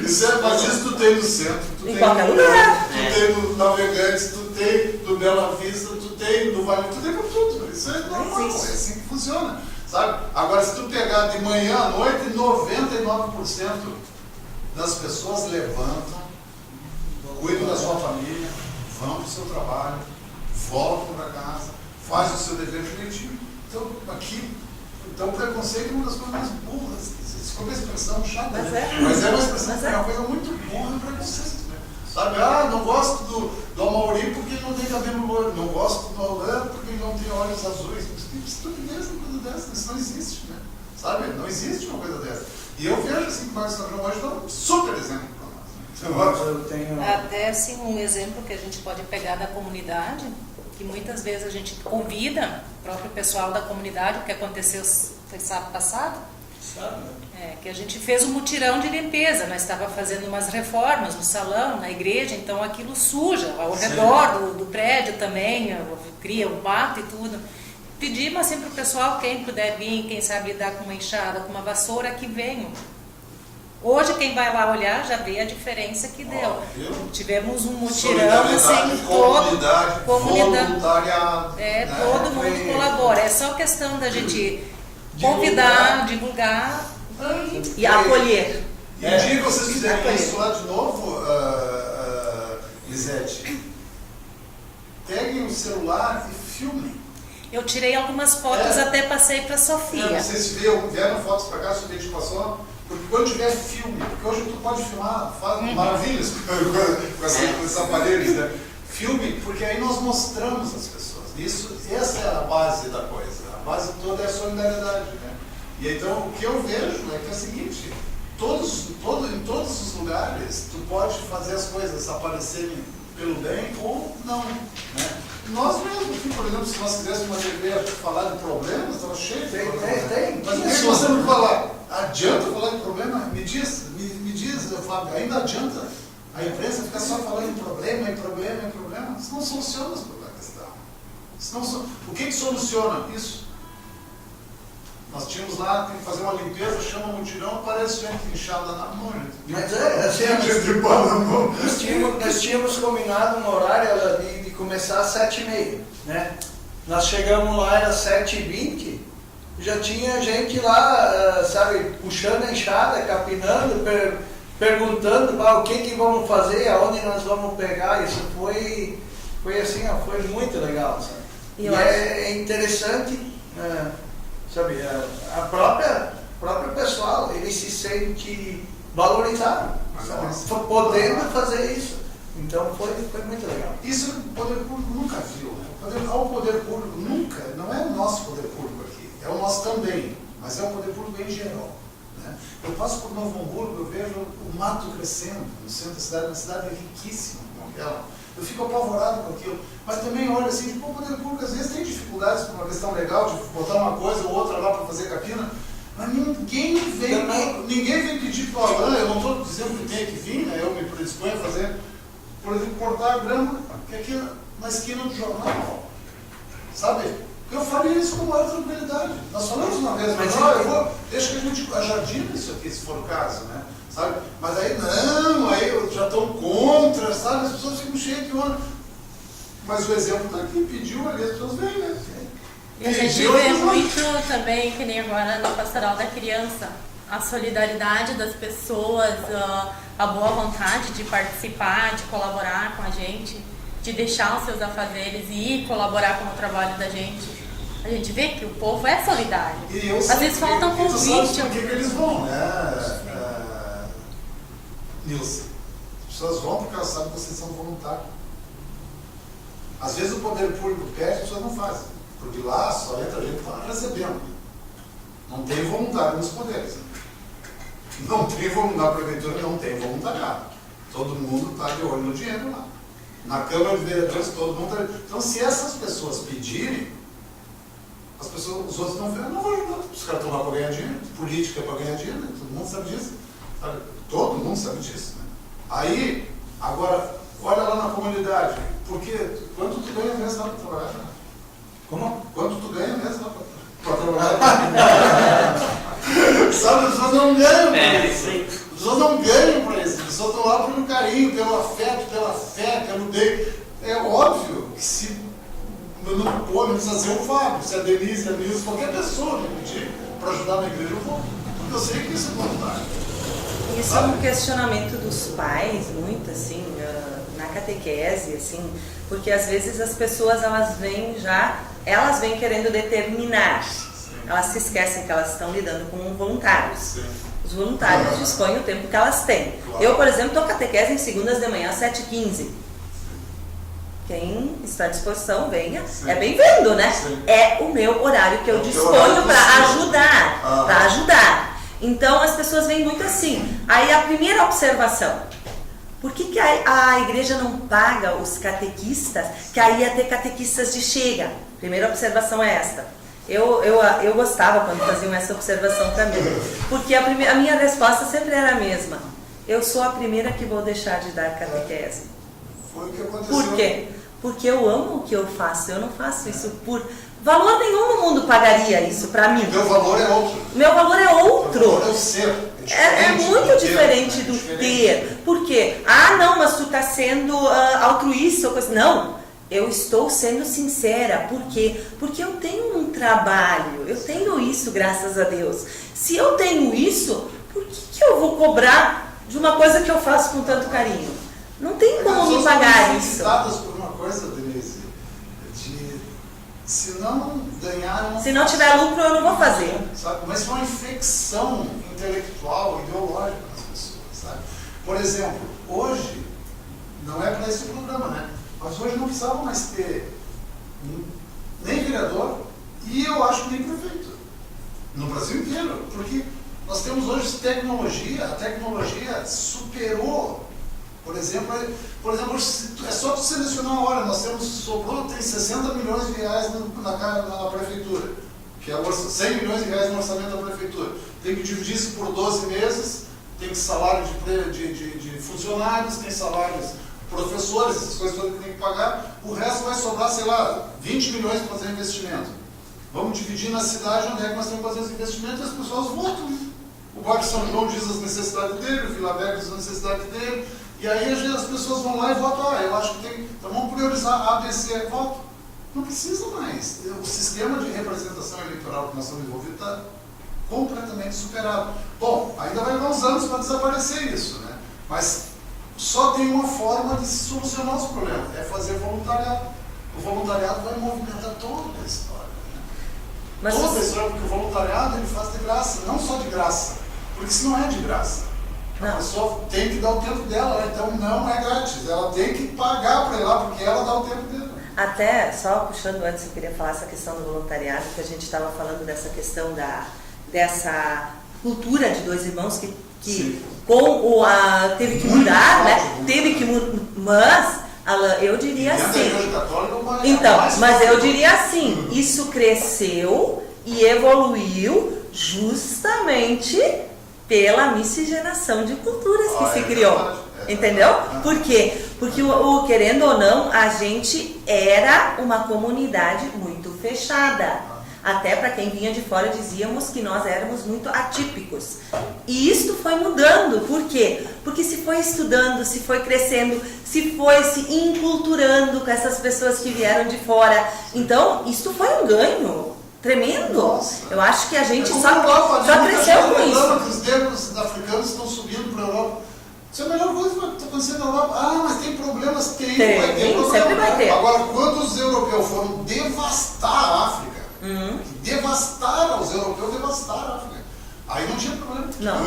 Isso é, mas isso tu tem no centro, tu Em tem qualquer lugar. tu tem no Navegantes, tu tem do Bela Vista, tu tem do Vale, tu tem por tudo. Isso é normal, é assim que funciona. Sabe? Agora, se tu pegar de manhã à noite, 99% das pessoas levantam, cuidam da sua família, vão para o seu trabalho, voltam para casa, fazem o seu dever direitinho. Então, aqui, o preconceito é uma das coisas mais burras. Desculpa a expressão chata, mas é uma expressão que é uma coisa muito burra do preconceito. Né? Sabe? Não gosto do Amaury porque ele não tem cabelo loiro, não gosto do Alan porque ele não tem olhos azuis. Estupidez uma coisa dessa, isso não existe, né? Sabe? Não existe uma coisa dessa. E eu vejo assim que o Marcos São João hoje dá um super exemplo para nós. Eu tenho... Até assim um exemplo que a gente pode pegar da comunidade, que muitas vezes a gente convida o próprio pessoal da comunidade, o que aconteceu foi sábado passado, que a gente fez um mutirão de limpeza, nós estávamos fazendo umas reformas no salão, na igreja, então aquilo suja, ao redor do prédio também, cria um mato e tudo. Pedimos assim para o pessoal, quem puder vir, quem sabe lidar com uma enxada, com uma vassoura, que venham. Hoje quem vai lá olhar já vê a diferença que deu. Tivemos um mutirão assim, comunidade, voluntariado, todo mundo colabora. É só questão da gente convidar, divulgar e acolher. E o dia que vocês fizerem isso lá de novo, Lisete, peguem o celular e filmem. Eu tirei algumas fotos, até passei para a Sofia. Vocês vieram fotos para cá, a Sofia te passou? Porque quando tiver filme, porque hoje tu pode filmar, faz maravilhas com esses aparelhos, né? Filme, porque aí nós mostramos as pessoas. Essa é a base da coisa. A base toda é a solidariedade, né? E então o que eu vejo é que é o seguinte, em todos os lugares tu pode fazer as coisas aparecerem pelo bem ou não, né? Nós mesmos, aqui, por exemplo, se nós quiséssemos uma TV falar de problemas, estava cheio de problemas. Tem. Mas o que você não falar? Adianta falar de problema? Me diz, Fábio, ainda adianta a imprensa ficar só falando em problema? Isso não soluciona a questão. O que soluciona isso? Nós tínhamos lá, tem que fazer uma limpeza, chama um mutirão, aparece gente inchada na mão. Mas nós tínhamos combinado um horário de começar às 7h30, né? Nós chegamos lá, era 7h20, já tinha gente lá, sabe, puxando a enxada, capinando, perguntando o que vamos fazer, aonde nós vamos pegar. Isso foi assim, foi muito legal, sabe? E é interessante, sabe, a própria pessoal, ele se sente valorizado, podendo fazer isso. Então foi muito legal. Isso o poder público nunca viu, né? O poder público nunca, não é o nosso poder público aqui, é o nosso também, mas é o poder público em geral. Né? Eu passo por Novo Hamburgo, eu vejo o mato crescendo no centro da cidade, uma cidade riquíssima como aquela. Eu fico apavorado com aquilo, mas também olho assim, o poder público às vezes tem dificuldades por uma questão legal, de botar uma coisa ou outra lá para fazer capina, mas ninguém vem pedir para o Alan, eu não estou dizendo que tem que vir, né? Eu me predisponho a fazer, por exemplo, cortar a grama, que aqui na esquina do jornal, sabe? Eu faria isso com maior tranquilidade. Nós falamos uma vez, mas deixa que a gente ajardina isso aqui, se for o caso, né? Sabe? Mas aí não, aí já estão contra, sabe? As pessoas ficam cheias de onda. Mas o exemplo está aqui, pediu ali, as pessoas vêm, né? E a gente vê muito também, que nem agora na Pastoral da Criança, a solidariedade das pessoas, a boa vontade de participar, de colaborar com a gente, de deixar os seus afazeres e ir colaborar com o trabalho da gente. A gente vê que o povo é solidário. Às vezes falta um convite. Por que eles vão, né, Nilce? As pessoas vão porque elas sabem que vocês são voluntários. Às vezes o poder público pede, as pessoas não fazem. Porque lá só entra gente que está recebendo. Não tem voluntário nos poderes. Não tem voluntário, a prefeitura não tem voluntariado. Todo mundo está de olho no dinheiro lá. Na Câmara de Vereadores todo mundo está. Então, se essas pessoas pedirem, os outros não vão ajudar. Os caras estão lá para ganhar dinheiro. Política é para ganhar dinheiro, né? Todo mundo sabe disso. Sabe? Todo mundo sabe disso. Né? Aí, agora, olha lá na comunidade. Porque quanto tu ganha mesmo lá para trabalhar? Né? Como? Quanto tu ganha mesmo lá para trabalhar? Sabe, as pessoas não ganham para isso. As pessoas não ganham para isso. As pessoas estão lá pelo carinho, pelo afeto, pela fé, pelo bem. É óbvio. que se não precisa ser o Fábio, se a Denise, a Nilson, qualquer pessoa me pedir para ajudar na igreja, eu vou. Porque eu sei que isso é voluntário. Isso é um questionamento dos pais, muito assim, na catequese, assim, porque às vezes as pessoas elas vêm querendo determinar. Elas se esquecem que elas estão lidando com voluntários. Sim. Os voluntários dispõem o tempo que elas têm. Claro. Eu, por exemplo, dou catequese em segundas de manhã, 7h15. Quem está à disposição, venha. Sim. É bem-vindo, né? Sim. É o meu horário que eu É o teu disponho horário para possível. ajudar. Ah. Para ajudar. Então, as pessoas vêm muito assim. Aí, a primeira observação. Por que a igreja não paga os catequistas, que aí ia ter catequistas de chega? Primeira observação é esta. Eu gostava quando faziam essa observação também. Porque a minha resposta sempre era a mesma. Eu sou a primeira que vou deixar de dar catequese. Foi o que aconteceu. Por quê? Porque eu amo o que eu faço. Eu não faço isso por... Valor nenhum no mundo pagaria isso pra mim. Meu valor é outro. Meu valor é outro. Meu valor é o ser. É muito diferente do ter. Por quê? Ah, não, mas tu está sendo altruísta ou coisa. Não, eu estou sendo sincera. Por quê? Porque eu tenho um trabalho. Eu tenho isso, graças a Deus. Se eu tenho isso, por que eu vou cobrar de uma coisa que eu faço com tanto carinho? Não tem como me pagar isso. Por uma coisa, Denise, se não ganhar... Se não tiver lucro, eu não vou fazer. Sabe? Mas é uma infecção intelectual, ideológica nas pessoas, sabe? Por exemplo, hoje, não é para esse programa, né? Mas hoje não precisava mais ter nem vereador e eu acho que nem prefeito. No Brasil inteiro. Porque nós temos hoje tecnologia, a tecnologia superou. Por exemplo, é só tu selecionar a hora, tem 60 milhões de reais na prefeitura, que é 100 milhões de reais no orçamento da prefeitura. Tem que dividir isso por 12 meses, tem salário de funcionários, tem salários de professores, essas coisas todas que tem que pagar, o resto vai sobrar, sei lá, 20 milhões para fazer investimento. Vamos dividir na cidade onde é que nós temos que fazer os investimentos e as pessoas votam. O bairro São João diz as necessidades dele, o Vila Velha diz as necessidades dele, e aí as pessoas vão lá e votam, eu acho que então vamos priorizar A, B, C, voto. Não precisa mais. O sistema de representação eleitoral que nós estamos envolvidos está completamente superado. Bom, ainda vai levar uns anos para desaparecer isso, né? Mas só tem uma forma de se solucionar os problemas, é fazer voluntariado. O voluntariado vai movimentar toda a história. Né? Mas toda a história, porque o voluntariado ele faz de graça, não só de graça, porque isso não é de graça. A pessoa tem que dar o tempo dela, então não é grátis. Ela tem que pagar para ir lá, porque ela dá o tempo dela. Até, só puxando antes, eu queria falar essa questão do voluntariado, que a gente estava falando dessa questão dessa cultura de dois irmãos que teve que mudar, né? Teve que mudar, mas, Alan, eu diria assim. Então, mas eu diria assim, isso cresceu e evoluiu justamente pela miscigenação de culturas que se criou. Entendeu? Por quê? Porque, querendo ou não, a gente era uma comunidade muito fechada. Até para quem vinha de fora dizíamos que nós éramos muito atípicos. E isto foi mudando. Por quê? Porque se foi estudando, se foi crescendo, se foi se inculturando com essas pessoas que vieram de fora. Então, isto foi um ganho tremendo. Nossa. Eu acho que a gente só cresceu com isso. Que os negros africanos estão subindo para a Europa. Isso é a melhor coisa que está acontecendo na Europa. Ah, mas tem problemas? Tem, vai ter problema. Sempre vai ter. Agora, quando os europeus foram devastar a África, devastaram, os europeus devastaram a África, aí não tinha problema. Não.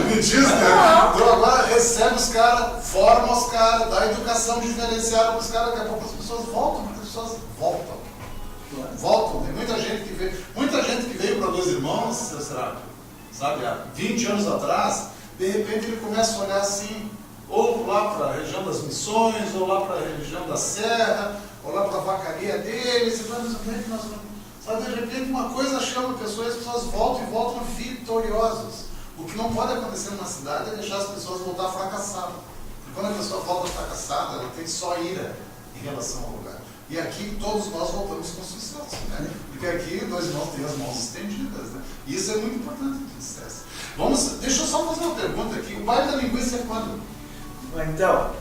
Me diz, né? Então agora recebe os caras, forma os caras, dá educação diferenciada para os caras, daqui a pouco as pessoas voltam, porque as pessoas voltam. Voltam. Tem muita gente que veio para Dois Irmãos, sabe, há 20 anos atrás, de repente ele começa a olhar assim, ou lá para a região das Missões, ou lá para a região da Serra, ou lá para a vacaria deles, e fala, mas como é que nós vamos... Sabe, de repente uma coisa chama a pessoa e as pessoas voltam e voltam vitoriosas. O que não pode acontecer numa cidade é deixar as pessoas voltar fracassadas. Porque quando a pessoa volta fracassada, ela tem só ira em relação ao lugar. E aqui todos nós voltamos com sucesso, né? Porque aqui Dois Irmãos têm as mãos estendidas, né? E isso é muito importante que sucesso. Deixa eu só fazer uma pergunta aqui. O baile da linguiça é quando? Então,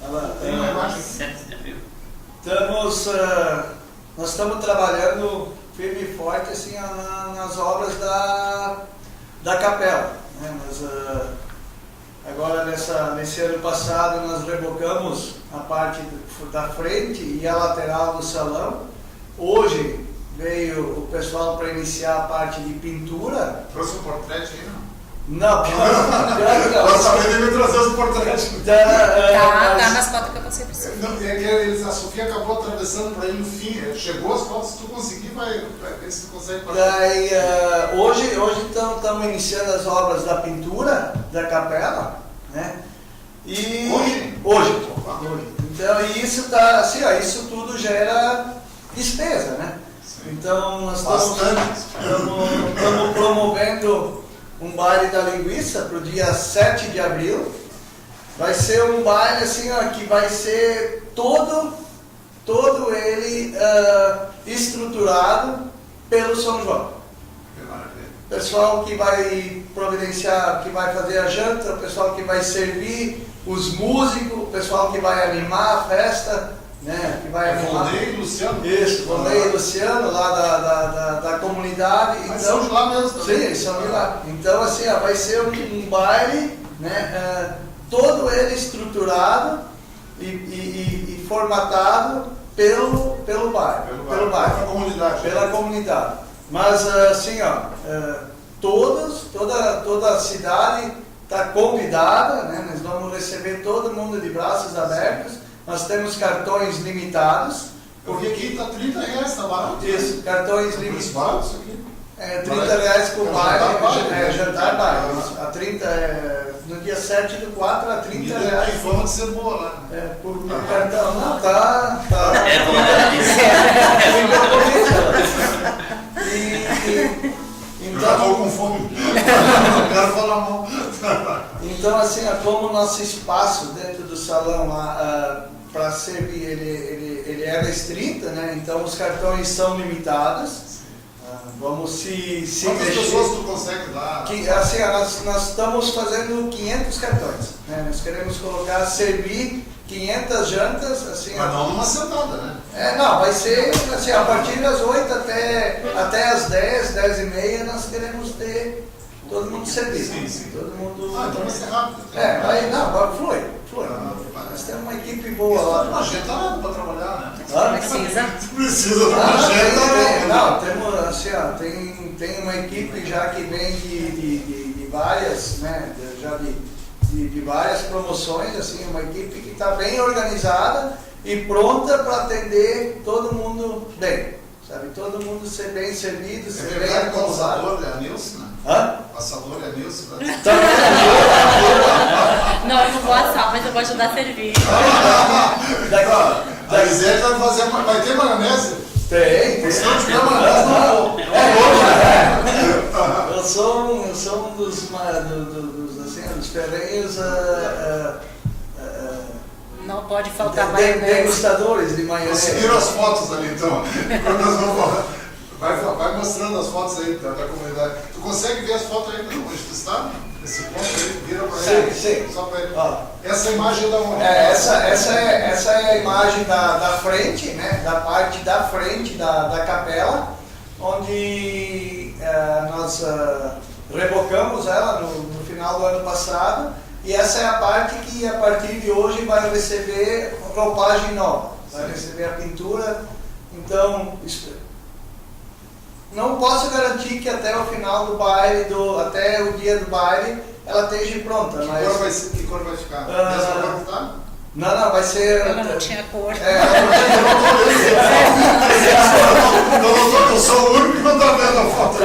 ela Tem uma imagem. 7 de abril. nós estamos trabalhando firme e forte assim, nas obras da capela. Né? Agora, nesse ano passado, nós revocamos a parte da frente e a lateral do salão. Hoje veio o pessoal para iniciar a parte de pintura. Trouxe um portrete aí, não? Não, Nós também devemos trazer os portretes. Tá nas fotos que você precisa. A Sofia acabou atravessando para ele no fim. Chegou as fotos, se tu conseguir, vai ver se tu consegue fazer. Daí, hoje estamos iniciando as obras da pintura da capela, né? E hoje. Então, isso tá assim, ó, isso tudo gera despesa, né? Sim. Então, nós estamos promovendo um baile da linguiça para o dia 7 de abril. Vai ser um baile assim, ó, que vai ser todo ele estruturado pelo São João. O pessoal que vai providenciar, que vai fazer a janta, o pessoal que vai servir, os músicos, o pessoal que vai animar a festa, né? Que vai animar. Volney e Luciano. Isso, Volney e Luciano, lá da comunidade. Mas então, são de lá mesmo também. Sim, eles são de lá. Então, assim, ó, vai ser um baile, né? Todo ele estruturado e formatado pelo bairro. Pela comunidade. Mas, assim, ó, toda a cidade está convidada, né? Nós vamos receber todo mundo de braços abertos. Nós temos cartões limitados. Eu vi aqui, está R$30, tá barato. Isso, cartões Isso limitados. barato isso aqui. R$30 por baile, jantar baile. No dia 7/4 a R$30. Tem fama de ser boa lá. Por cartão. Não, tá. É bom, Já estou com fome. Não quero falar mal. Então, assim, como o nosso espaço dentro do salão para servir, ele é restrito, né? Então os cartões são limitados. Vamos se Quantas mexer. pessoas tu consegue lá? Assim, nós estamos fazendo 500 cartões. Né? Nós queremos servir 500 jantas. Assim, Mas não numa sentada, né? Não, vai ser assim, a partir das 8 até as 10, 10h30, nós queremos ter todo mundo servido. Sim. Todo mundo. Então vai ser rápido. Vai flui. Nós temos uma equipe boa lá. Uma ajeitado para trabalhar, né? Precisa. Precisa de uma temos assim, ó, tem uma equipe já que vem de várias, né? De várias promoções, assim, uma equipe que está bem organizada e pronta para atender todo mundo bem, sabe? Todo mundo ser bem servido, ser bem verdade que o acomodado. passador é a Nilce, né? O passador é a Nilce, né? Não, eu não vou assar, mas eu vou ajudar a servir. A Lisete vai fazer, vai ter maionese? Tem. Se não tiver maionese, não vou. Eu sou um dos ferrenhos Não pode faltar maionese. degustadores de maionese. Conseguiram as fotos ali, então. Vai mostrando as fotos aí da comunidade. Tu consegue ver as fotos aí onde tu está? Esse ponto aí, vira para ele. Sim. Só para ele. Ó. Essa imagem é da onde? Essa é a imagem da frente, né? Da parte da frente da capela, onde nós revocamos ela no final do ano passado. E essa é a parte que, a partir de hoje, vai receber roupagem nova. Vai receber a pintura. Então, não posso garantir que até o final do baile, até o dia do baile, ela esteja pronta. Que cor vai ficar? Essa cor que tá? Não, vai ser... Ela não tinha cor. Eu sou o único que não está vendo a foto.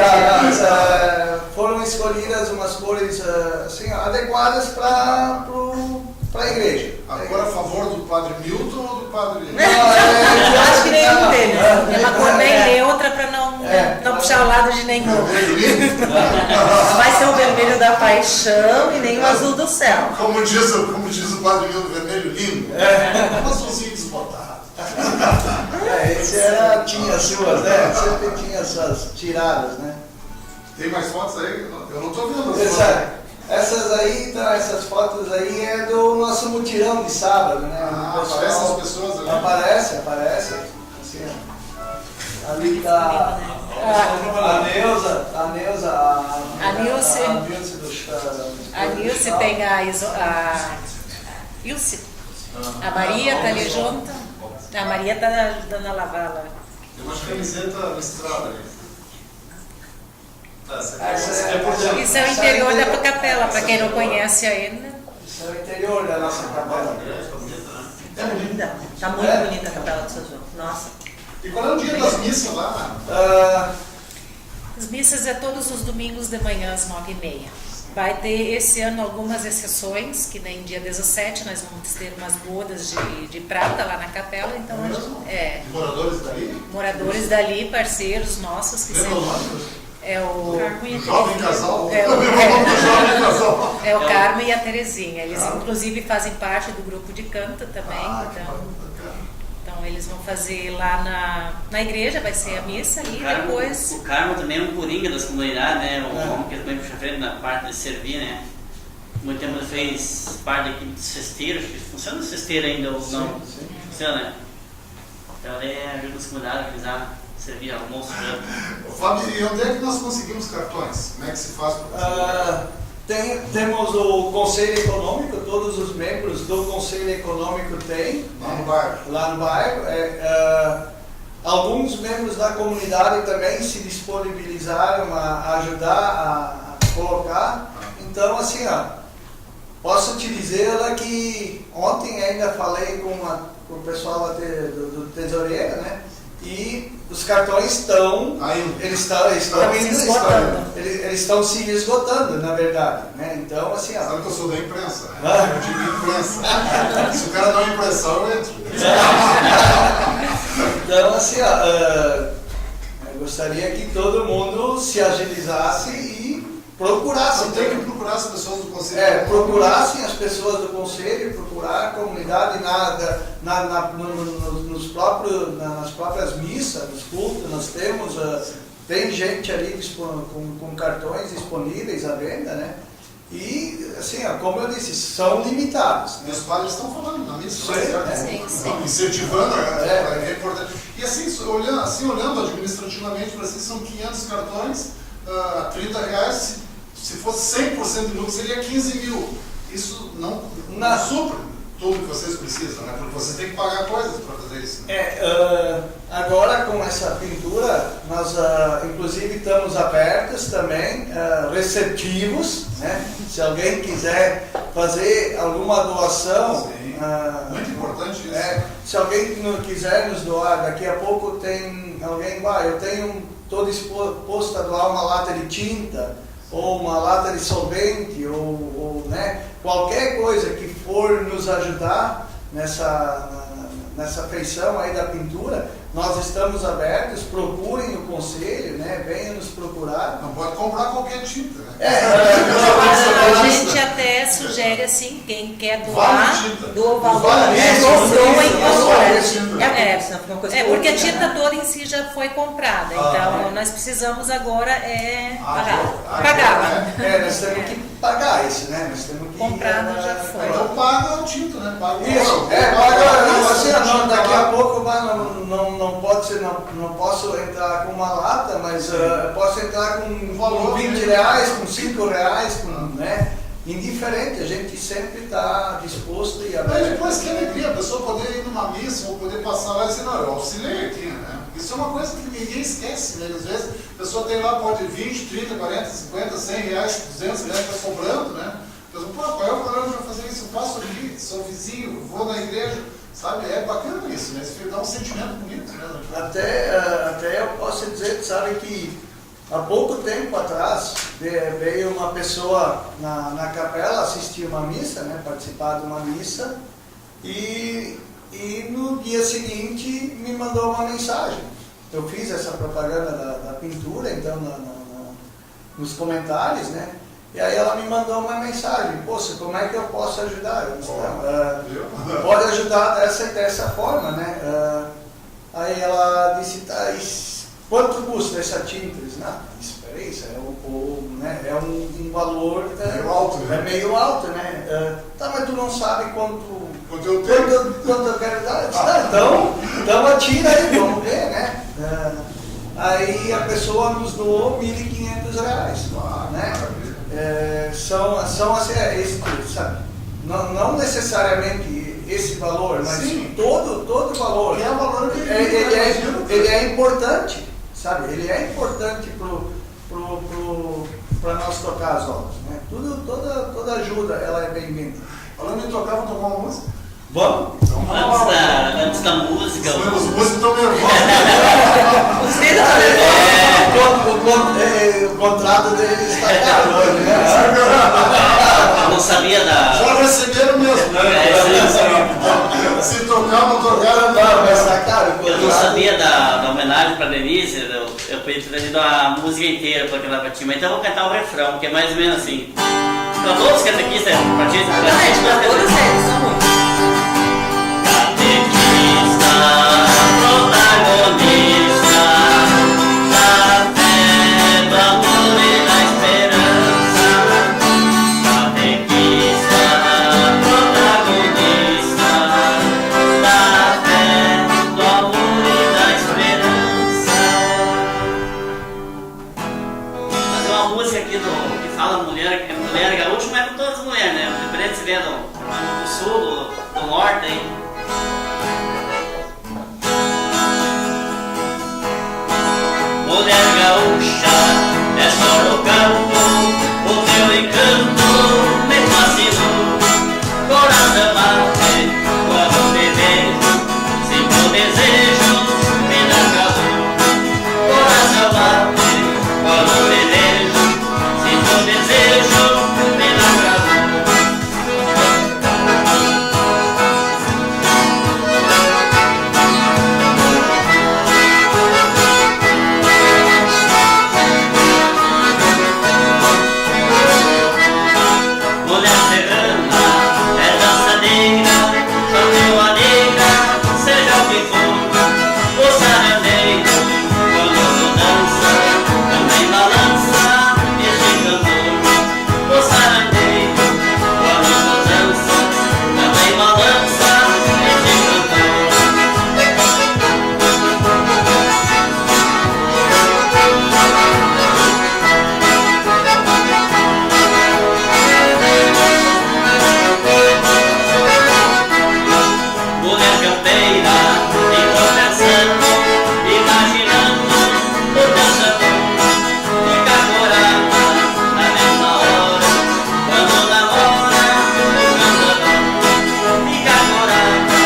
Foram escolhidas umas cores assim, adequadas para a igreja. A cor a favor do padre Milton ou do padre... Eu acho que nenhum deles. É uma cor bem neutra para não puxar o lado de nenhum. Vai ser o vermelho da paixão e nem o azul do céu. Como diz o padre Milton, vermelho lindo. Um azulzinho desbotado. Esse tinha suas, né? Sempre tinha suas tiradas, né? Tem mais fotos aí? Eu não estou vendo as Exato. fotos. Essas aí, então, essas fotos aí é do nosso mutirão de sábado, né? O pessoal Aparecem as pessoas ali. Aparece. Assim, ó. Ali tá a Neuza, A Nilce. A Nilce tem a Ilse. A Maria tá ali junto. A Maria tá ajudando a lavar lá. Tem uma camiseta listrada ali. Isso é o interior da capela, para quem não conhece ainda. Isso é o interior da nossa capela. Tá linda. Tá muito bonita a Capela de São João. Nossa. E qual é o dia das missas lá? As missas é todos os domingos de manhã às 9h30. Vai ter esse ano algumas exceções, que nem dia 17 nós vamos ter umas bodas de prata lá na capela, então Moradores dali? moradores dali, parceiros nossos que Lembra o nome? é o Jovem casal? Jovem casal. É o Carmo e a Terezinha. Eles inclusive fazem parte do grupo de canto também. Então eles vão fazer lá na igreja, vai ser a missa e depois. O Carmo também é um coringa das comunidades, né? Um homem que também puxa frente na parte de servir, né? Muito tempo ele fez parte da equipe dos cesteiros, que funciona o cesteiro ainda ou não? Sim. Funciona, né? Então ele ajuda as comunidades a realizar, servir almoço. Fábio, e onde é que nós conseguimos cartões? Como é que se faz para Temos o Conselho Econômico, todos os membros do Conselho Econômico têm. Lá no bairro. Alguns membros da comunidade também se disponibilizaram a ajudar a colocar. Então, assim, posso te dizer que ontem ainda falei com o pessoal do tesoureiro, né? E os cartões estão se esgotando, na verdade, né? Então, assim, sabe que eu sou da imprensa, né? Eu digo imprensa. Se o cara não impressão, eu entro. Então, assim, eu gostaria que todo mundo se agilizasse e procurasse. Não tem que procurar as pessoas do conselho. Procurassem as pessoas do conselho, procurar a comunidade nas próprias missas, nos cultos. Nós temos, tem gente ali com cartões disponíveis à venda, né? E, assim, como eu disse, são limitados. Meus padres estão falando na missa, Sim. incentivando, é importante. E assim, olhando administrativamente, para si são 500 cartões, R$30, se fosse 100% de lucro, seria 15 mil. Isso não supre tudo que vocês precisam, né? Porque vocês têm que pagar coisas para fazer isso. Né? Agora com essa pintura, nós inclusive estamos abertos também, receptivos, né? Se alguém quiser fazer alguma doação, muito importante isso. Se alguém quiser nos doar, daqui a pouco tem alguém, estou disposto a doar uma lata de tinta, ou uma lata de solvente, ou né, qualquer coisa que for nos ajudar nessa feição aí da pintura, nós estamos abertos, procurem o conselho, né, venham nos procurar. Não pode comprar qualquer tinta, né? A gente até sugere assim, quem quer doar, doa o valor, porque a tinta toda em si já foi comprada, então nós precisamos agora pagar. Nós temos que pagar isso, né? Nós temos que comprado já foi. Então paga a tinta, né? Isso, paga. Daqui a pouco não pode ser, não posso entrar com uma lata, mas posso entrar com R$20, com R$5, né? Indiferente, a gente sempre está disposto e aberto. Mas depois que alegria, a pessoa poder ir numa missa ou poder passar lá e dizer, não, eu auxiliei aqui, né? Isso é uma coisa que ninguém esquece, né? Às vezes a pessoa tem lá, pode 20, 30, 40, 50, R$100, R$200, está sobrando, né? A pessoa, qual é o problema de eu fazer isso? Eu passo aqui, sou vizinho, vou na igreja, sabe? É bacana isso, né? Isso dá um sentimento bonito, né? Até eu posso dizer, sabe, que há pouco tempo atrás veio uma pessoa na capela assistir uma missa, né, participar de uma missa, e no dia seguinte me mandou uma mensagem. Eu fiz essa propaganda da pintura, então, nos comentários, né, e aí ela me mandou uma mensagem: poxa, como é que eu posso ajudar? Eu disse, pode ajudar dessa forma, né? Aí ela disse, quanto custa essa tinta? Eles, não, espera aí, isso é um valor Meio alto, né? é meio alto, né? Tá, mas tu não sabe quanto Quanto eu tenho. quanto eu quero dar? Eu disse, então atira aí, vamos ver, né? Aí a pessoa nos doou R$1.500, né? São assim, esse, sabe? Não necessariamente esse valor, mas Sim. todo valor. Que é o valor que ele é importante, sabe? Ele é importante para nós tocar as obras, né? Toda ajuda ela é bem-vinda. Falando em tocar, vamos tocar uma música? Vamos? Então, Antes da música. Os músicos estão nervosos. Vocês O contrato dele está caro, né? Eu não sabia da. Já receberam mesmo, né? Se tocar, não tocar, Não, mas está caro. o Eu não contrato. sabia da homenagem pra Denise, eu podia ter trazido a música inteira pra cantar pra ti, mas então eu vou cantar o refrão, que é mais ou menos assim. Pra todos os catequistas, pra ti, Exatamente, para todos eles, são muitos. catequista, protagonista da fé, do amor e da esperança. Catequista, protagonista da fé, do amor e da esperança. Fazer uma música aqui que fala mulher gaúcha, mas é para todas as mulheres, né? Independente se vier do sul, do norte aí. Mulher gaúcha, é só no campo, o teu encanto me fascinou. Coração mate, quando te vejo, sinto desejo, me dá calor. Coração mate, quando te vejo, sinto desejo, me dá calor. Mulher serrana, é dançadeira, chapéu alegre, seja o que for. O sarandeiro, quando dança, também balança este cantor. O sarandeiro, quando dança, também balança este cantor. Mulher campeira, conversando, imaginando o teu sabor. Fica corada na mesma hora, quando namora o cantador. Fica corada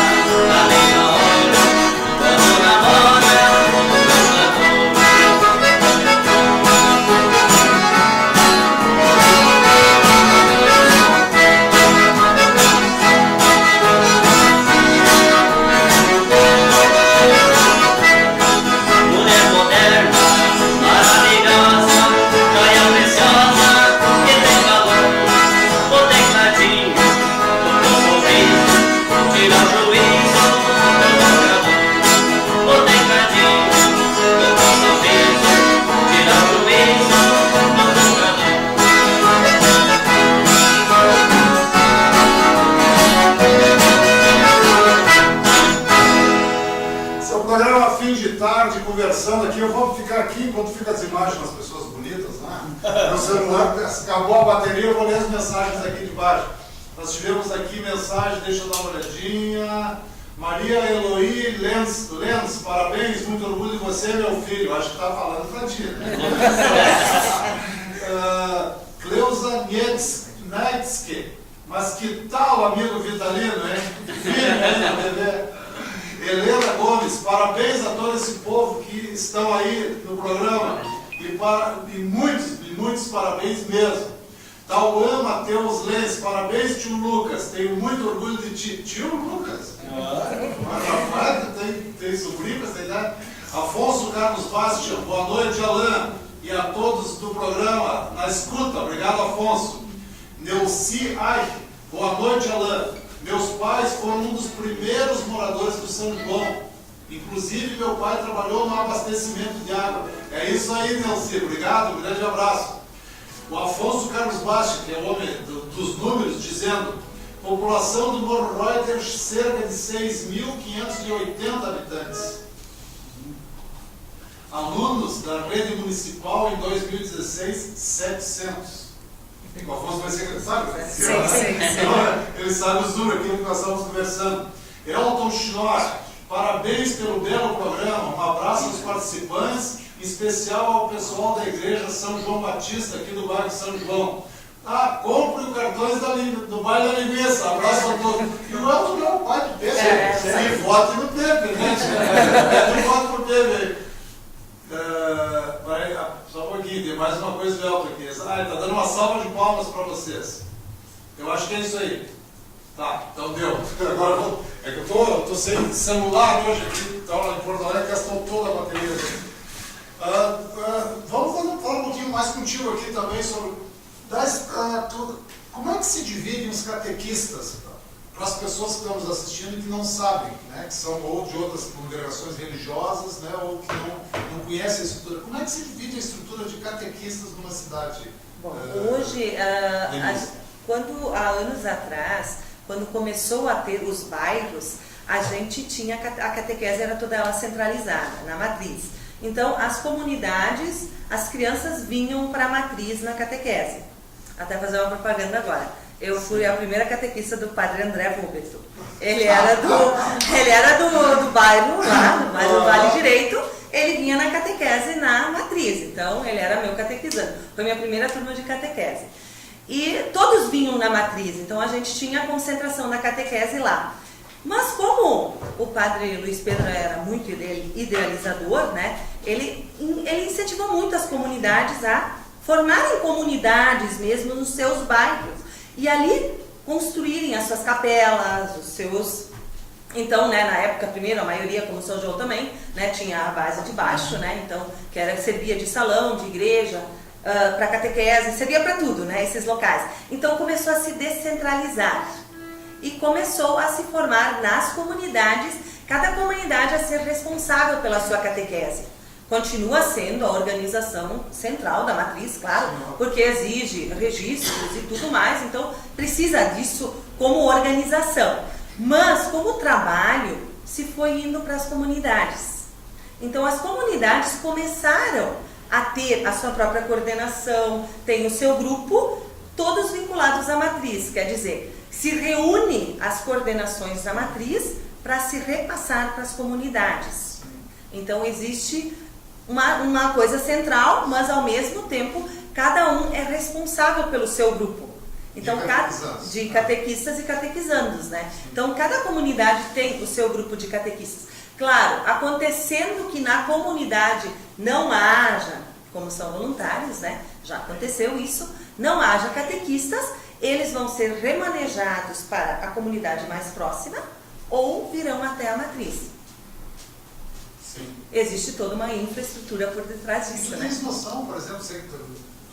na mesma hora, quando namora o cantador. Mulher moderna, maravilhosa, joia preciosa, que tem valor. O tecladinho, o teu sorriso, tira o juízo do tocador. O tecladinho, o teu sorriso, tira o juízo do tocador. Esse é o programa Fim de Tarde, conversando aqui. Eu vou ficar aqui enquanto fica as imagens das pessoas bonitas, né? Meu celular acabou a bateria, eu vou ler as mensagens aqui de baixo. Nós tivemos aqui mensagem, deixa eu dar uma olhadinha. Maria Eloí Lenz, parabéns, muito orgulho de você, meu filho. Acho que está falando pra ti, né? Cleusa Nietzsche, mas que tal, amigo Vitalino, hein? Filho, hein, bebê? Helena Gomes, parabéns a todo esse povo que estão aí no programa e muitos parabéns mesmo. Tauan Matheus Lenz, parabéns tio Lucas, tenho muito orgulho de ti. Tio Lucas? Tem sobrinhos, tem, né? Afonso Carlos Bastia, boa noite Alain e a todos do programa na escuta, obrigado Afonso. Neuci Aich, boa noite Alain. Meus pais foram um dos primeiros moradores do São João. Inclusive, meu pai trabalhou no abastecimento de água. É isso aí, Nelci. Obrigado, um grande abraço. O Afonso Carlos Basti, que é o homem dos números, dizendo: população do Morro Reuter, cerca de 6.580 habitantes. Alunos da rede municipal em 2016, 700. O Afonso vai ser, sabe? Sim. Ele sabe os números, aquilo que nós estamos conversando. Elton Schnorr, parabéns pelo belo programa. Um abraço aos participantes, em especial ao pessoal da igreja São João Batista, aqui do bairro São João. Compre o cartões do baile da linguiça. Abraço a todos. E o Elton não, pai do Pedro. E vote no Pedro, né? Pede um voto pro Pedro. Só um pouquinho, tem mais uma coisa do Elton aqui. Tá dando uma salva de palmas para vocês. Eu acho que é isso aí. Tá, então deu. Agora é que eu tô sem celular hoje aqui, então em Porto Alegre gastou toda a bateria. Vamos falar um pouquinho mais contigo aqui também sobre como é que se dividem os catequistas para as pessoas que estão nos assistindo e que não sabem, né, que são ou de outras congregações religiosas, né, ou que não conhecem a estrutura. Como é que se divide a estrutura de catequistas numa cidade? Bom, hoje, há anos atrás, quando começou a ter os bairros, a gente tinha, a catequese era toda ela centralizada, na matriz. Então, as comunidades, as crianças vinham para a matriz na catequese. Até fazer uma propaganda agora. Eu fui a primeira catequista do padre André Ruberto. Ele era do bairro lá, do bairro do Vale Direito. Ele vinha na catequese na matriz. Então, ele era meu catequizando. Foi minha primeira turma de catequese. E todos vinham na matriz. Então, a gente tinha a concentração da catequese lá. Mas como o padre Luiz Pedro era muito idealizador, né, ele incentivou muito as comunidades a formarem comunidades mesmo nos seus bairros. E ali construírem as suas capelas, os seus... Então, né, na época, primeiro, a maioria, como São João também, né, tinha a base de baixo, né, então, servia de salão, de igreja, para catequese, servia para tudo, né, esses locais. Então, começou a se descentralizar e começou a se formar nas comunidades, cada comunidade a ser responsável pela sua catequese. Continua sendo a organização central da matriz, claro, porque exige registros e tudo mais, então precisa disso como organização. Mas, como trabalho, se foi indo para as comunidades. Então, as comunidades começaram a ter a sua própria coordenação, tem o seu grupo, todos vinculados à matriz, quer dizer, se reúne as coordenações da matriz para se repassar para as comunidades. Então, existe uma coisa central, mas ao mesmo tempo cada um é responsável pelo seu grupo. Então, de catequistas e catequizandos, né? Então, cada comunidade tem o seu grupo de catequistas. Claro, acontecendo que na comunidade não haja, como são voluntários, né? Já aconteceu isso, não haja catequistas, eles vão ser remanejados para a comunidade mais próxima ou virão até a matriz. Sim. Existe toda uma infraestrutura por detrás disso, né? Tens noção, por exemplo,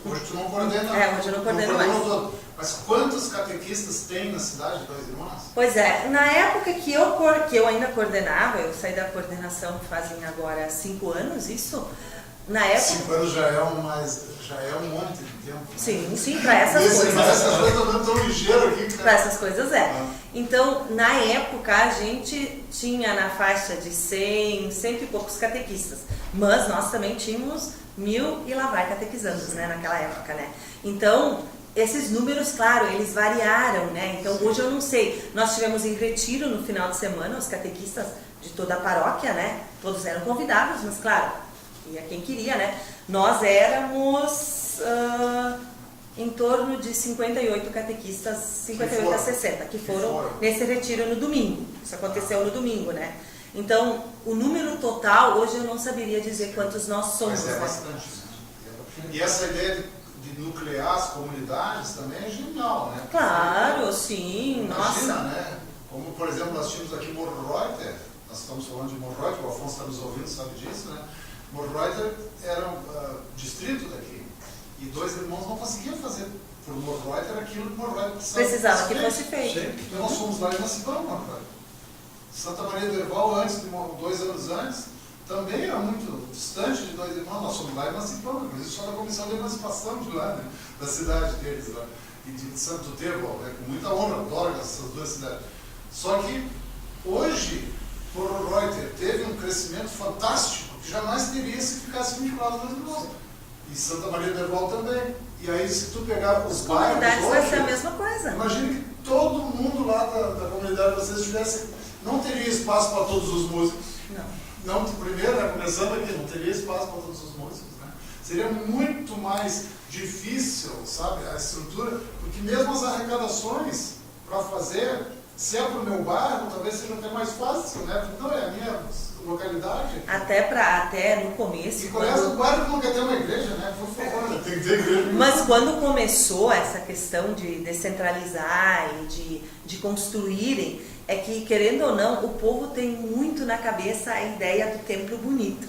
hoje tu não coordena. Hoje eu não coordeno mais. Todo. Mas quantos catequistas tem na cidade de Dois Irmãos? Pois é, na época que eu ainda coordenava, eu saí da coordenação fazem agora 5 anos, isso. Na época... 5 anos já é um monte de tempo. Sim, sim, para essas coisas. Para essas coisas eu não tão ligeiro aqui. Para essas coisas Então, na época, a gente tinha na faixa de 100 e poucos catequistas. Mas nós também tínhamos 1000 e lá vai catequizandos, né, naquela época, né? Então, esses números, claro, eles variaram, né? Então, hoje eu não sei. Nós tivemos em retiro no final de semana os catequistas de toda a paróquia, né? Todos eram convidados, mas claro, ia quem queria, né? Nós éramos em torno de 58 catequistas, 58 a 60, que foram nesse retiro no domingo. Isso aconteceu no domingo, né? Então, o número total, hoje eu não saberia dizer quantos nós somos. Mas é bastante. E essa ideia de nuclear as comunidades também é genial, né? Claro, sim, Imagina, nossa. né? Como, por exemplo, nós tínhamos aqui Morro Reuter, nós estamos falando de Morro Reuter, o Afonso está nos ouvindo, sabe disso, né? Morro Reuter era um distrito daqui, e Dois Irmãos não conseguiam fazer por Morro Reuter aquilo que Morro Reuter precisava que fosse feito. Então nós fomos lá e nós ficamos Morro Reuter. Santa Maria do Herval, 2 anos antes, também era muito distante de Dois Irmãos. Nós fomos lá e emancipamos, inclusive só da comissão de emancipação de lá, né, da cidade deles lá, e de Santo Terval, né, com muita honra, adoro essas duas cidades. Só que hoje, por Reuter, teve um crescimento fantástico, que jamais teria se ficasse vinculado aos Dois Irmãos. E Santa Maria do Herval também. E aí, se tu pegar os bairros Comunidades hoje, vai ser a mesma coisa. imagina que todo mundo lá da comunidade de vocês tivesse, não teria espaço para todos os músicos. Não, primeiro, né, começando aqui, não teria espaço para todos os músicos. Né? Seria muito mais difícil, sabe, a estrutura, porque mesmo as arrecadações para fazer, se é para o meu bairro, talvez seja até mais fácil, né? Porque não é a minha localidade. Até no começo. E conhece o bairro que não quer ter uma igreja, né? Por favor, tem que ter igreja. Mas quando começou essa questão de descentralizar e de construírem, é que, querendo ou não, o povo tem muito na cabeça a ideia do templo bonito.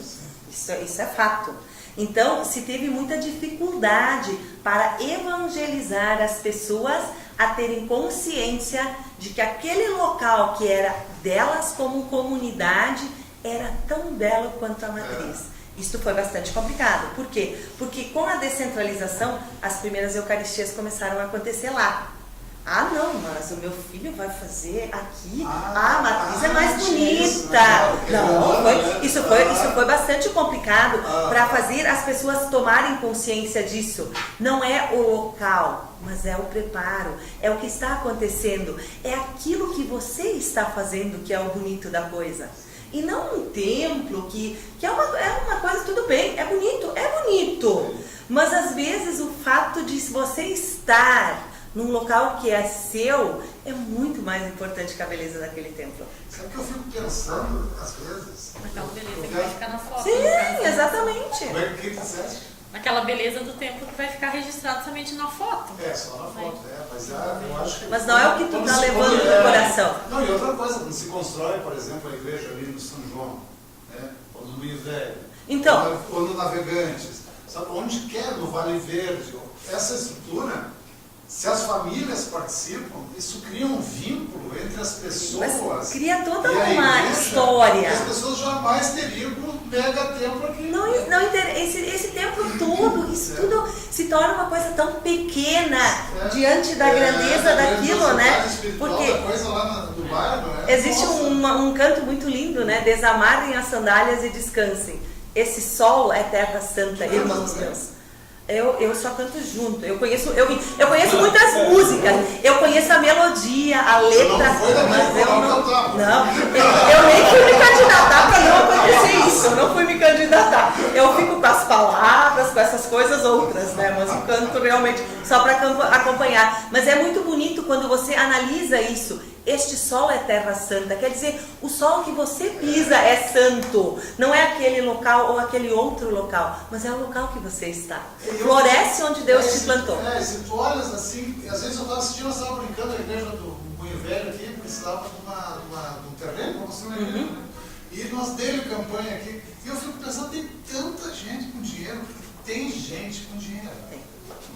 Isso é fato. Então, se teve muita dificuldade para evangelizar as pessoas a terem consciência de que aquele local que era delas como comunidade era tão belo quanto a matriz. Isso foi bastante complicado. Por quê? Porque com a descentralização, as primeiras eucaristias começaram a acontecer lá. Ah, não, mas o meu filho vai fazer aqui. A matriz é mais bonita. Isso foi bastante complicado para fazer as pessoas tomarem consciência disso. Não é o local, mas é o preparo, é o que está acontecendo, é aquilo que você está fazendo que é o bonito da coisa. E não um templo que é uma coisa, tudo bem, é bonito. Mas às vezes o fato de você estar num local que é seu é muito mais importante que a beleza daquele templo. Sabe o que eu fico pensando, às vezes? Aquela beleza que vai ficar na foto. Sim, exatamente. Como é que disseste? Aquela beleza do templo que vai ficar registrado somente na foto. É, só na foto, mas eu acho que... Mas não é o que tu está levando no coração. Não, e outra coisa, quando se constrói, por exemplo, a igreja ali no São João, né, ou no Moinho Velho, então, ou no Navegantes, sabe, onde quer, no Vale Verde, essa estrutura, se as famílias participam, isso cria um vínculo entre as pessoas. Mas cria toda e a uma igreja, história. Que as pessoas jamais teriam um mega templo aqui. Esse templo todo, isso tudo se torna uma coisa tão pequena diante da grandeza daquilo, né? Porque coisa lá do bairro, né? existe um canto muito lindo, né? Desamarrem as sandálias e descansem. Esse sol é terra santa, irmãos meus. Eu só canto junto. Eu conheço muitas músicas. Eu conheço a melodia, a letra, mas eu nem fui me candidatar para não acontecer isso. Eu não fui me candidatar. Eu fico com as palavras, com essas coisas outras, né? Mas eu canto realmente só para acompanhar. Mas é muito bonito quando você analisa isso. Este sol é terra santa, quer dizer, o sol que você pisa é santo, não é aquele local ou aquele outro local, mas é o local que você está. Floresce onde Deus te plantou. Se tu olhas assim, às vezes eu estava assistindo, eu estava brincando na igreja do Moinho Velho aqui, precisava de um terreno para construir uma igreja, né? E nós demos campanha aqui, e eu fico pensando, tem tanta gente com dinheiro, tem gente com dinheiro,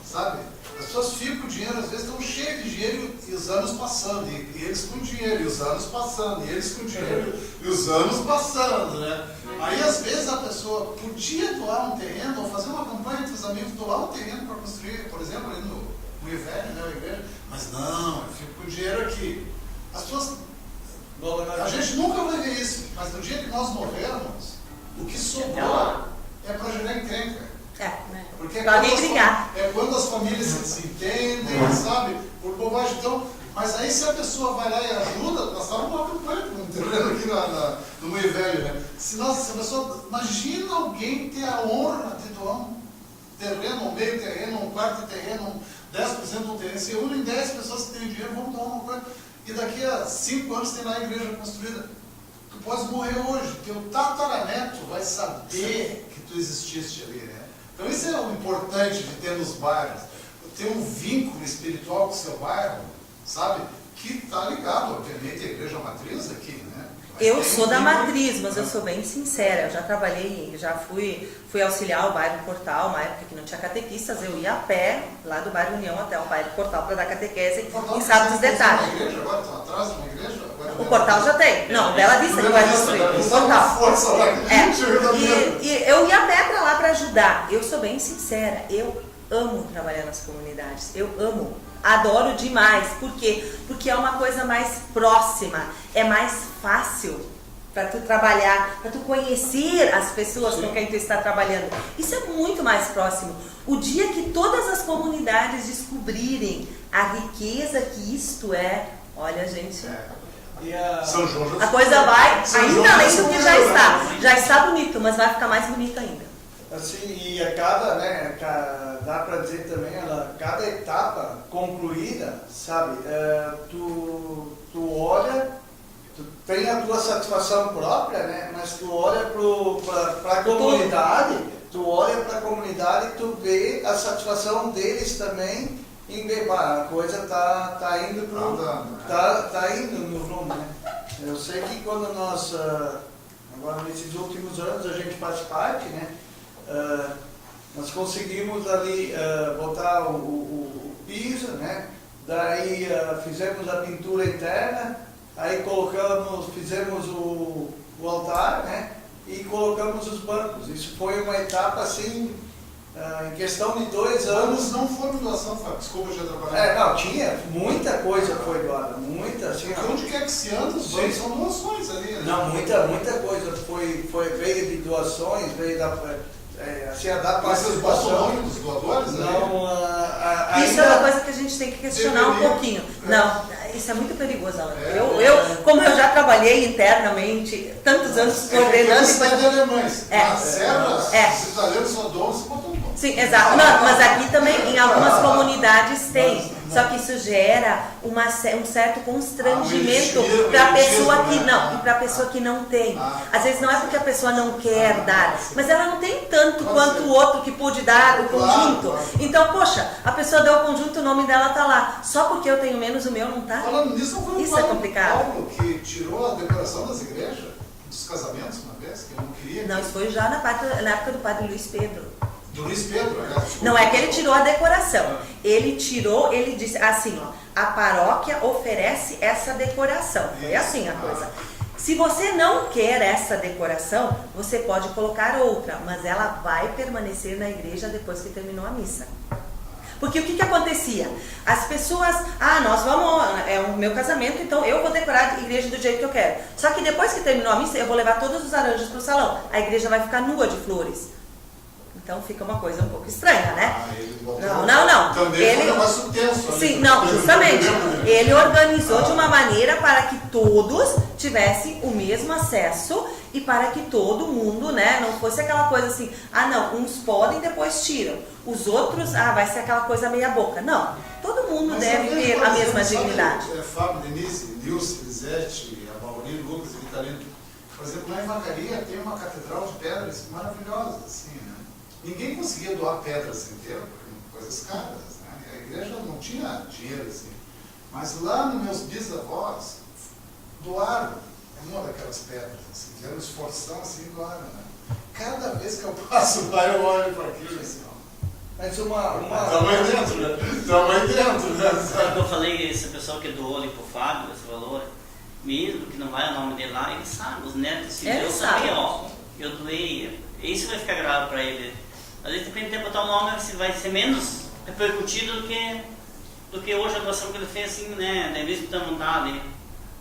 sabe? As pessoas ficam com dinheiro, às vezes estão cheias de dinheiro e os anos passando, e eles com dinheiro, e os anos passando, e eles com dinheiro, e os anos passando, né? Aí às vezes a pessoa podia doar um terreno, ou fazer uma campanha entre os amigos, doar um terreno para construir, por exemplo, ali no Moinho Velho, né, a igreja, mas não, eu fico com dinheiro aqui. As pessoas, a gente nunca vai ver isso, mas no dia que nós morrermos, o que sobrou é para gerar encrenca. Porque é quando as famílias se entendem, sabe, por bobagem. Então, mas aí se a pessoa vai lá e ajuda, nós estávamos numa campanha, um terreno aqui no Moinho Velho, né? Se a pessoa, imagina alguém ter a honra de doar um terreno, um meio terreno, um quarto de terreno, 10% de um terreno, se unem 10 pessoas que têm dinheiro, vão doar uma coisa, e daqui a 5 anos tem lá a igreja construída. Tu podes morrer hoje, teu tataraneto vai saber que tu exististe ali, né? Então isso é o importante de ter nos bairros, ter um vínculo espiritual com o seu bairro, sabe? Que está ligado, obviamente, à igreja matriz aqui, né? Eu sou da matriz, mas eu sou bem sincera. Eu já trabalhei, já fui auxiliar o bairro Portal, uma época que não tinha catequistas. Eu ia a pé, lá do bairro União até o bairro Portal, para dar catequese em sábados de tarde. O Portal já tem. Não, Bela Vista que vai construir. O Portal. E eu ia a pé para lá para ajudar. Eu sou bem sincera, eu amo trabalhar nas comunidades. Eu amo. Adoro demais. Por quê? Porque é uma coisa mais próxima, é mais fácil para tu trabalhar, para tu conhecer as pessoas com quem tu está trabalhando. Isso é muito mais próximo. O dia que todas as comunidades descobrirem a riqueza que isto é, olha, gente, São João já a coisa vai ainda além do que já está. Já está bonito, mas vai ficar mais bonito ainda. Assim, e a cada, né, dá para dizer também, cada etapa concluída, sabe, tu olha, tu tem a tua satisfação própria, né, mas tu olha para a comunidade, e tu vê a satisfação deles também em ver, a coisa tá indo tá indo no rumo, né. Eu sei que quando nós, agora nesses últimos anos a gente faz parte, né, nós conseguimos ali botar o piso, né? Daí fizemos a pintura interna, aí fizemos o altar, né? E colocamos os bancos. Isso foi uma etapa assim, em questão de 2 anos. Não foram doação, Fábio, desculpa já trabalhar. Não, tinha muita coisa foi doada, muita, assim. Porque onde quer que se anda, os bancos são doações ali, né? Não, muita coisa veio de doações, veio da assim, a dar Mas vocês botam o nome dos doadores? Não, isso é uma coisa que a gente tem que questionar um pouquinho. Não, isso é muito perigoso, Alan. Como eu já trabalhei internamente, tantos anos coordenando... Você está de alemães. Na Serra, os italianos só doam, você botam o nome. Sim, exato. Não, mas aqui também, em algumas comunidades tem. Só que isso gera um certo constrangimento para a pessoa que não, e para a pessoa que não tem. Às vezes não é porque a pessoa não quer dar, mas ela não tem tanto quanto o outro que pôde dar o conjunto. Então, poxa, a pessoa deu o conjunto, o nome dela tá lá. Só porque eu tenho menos, o meu não tá? Falando nisso, não foi isso é complicado. Paulo que tirou a decoração das igrejas, dos casamentos uma vez, que ele não queria. Não, isso foi já na época do padre Luiz Pedro. Do Luiz Pedro, né? Não é que ele tirou a decoração. Ele disse assim, ó, a paróquia oferece essa decoração. Foi assim a coisa. Se você não quer essa decoração, você pode colocar outra, mas ela vai permanecer na igreja depois que terminou a missa. Porque o que acontecia? As pessoas, nós vamos, é o meu casamento, então eu vou decorar a igreja do jeito que eu quero. Só que depois que terminou a missa, eu vou levar todos os arranjos para o salão. A igreja vai ficar nua de flores. Então fica uma coisa um pouco estranha, né? Não. Também ele, foi um negócio tenso. Sim, não, justamente. Ele organizou de uma maneira para que todos tivessem o mesmo acesso e para que todo mundo, né, não fosse aquela coisa assim, não, uns podem, depois tiram. Os outros, vai ser aquela coisa meia boca. Não, todo mundo deve ter a mesma dignidade. Fábio, Denise, Nilce, Elisete, a Mauri, Lucas e Vitalino. Por exemplo, lá em Vacaria tem uma catedral de pedras maravilhosa, assim, né? Ninguém conseguia doar pedras inteiras, porque coisas caras, né? A igreja não tinha dinheiro assim. Mas lá nos meus bisavós, doaram uma daquelas pedras, assim, fizeram um esforção assim e doaram, né? Cada vez que eu passo lá, eu olho para aquilo assim, ó. Mas Estamos aí dentro, né? Estamos aí dentro, né? Sabe que eu falei, esse pessoal que doou ali pro Fábio, esse valor, mesmo que não vai o nome dele lá, ele sabe, os netos, se eu sabia, ó, eu doei, isso vai ficar grave para ele. Às vezes depende de botar o nome, vai ser menos repercutido do que hoje a doação que ele fez, assim, né? Mesmo que vontade ali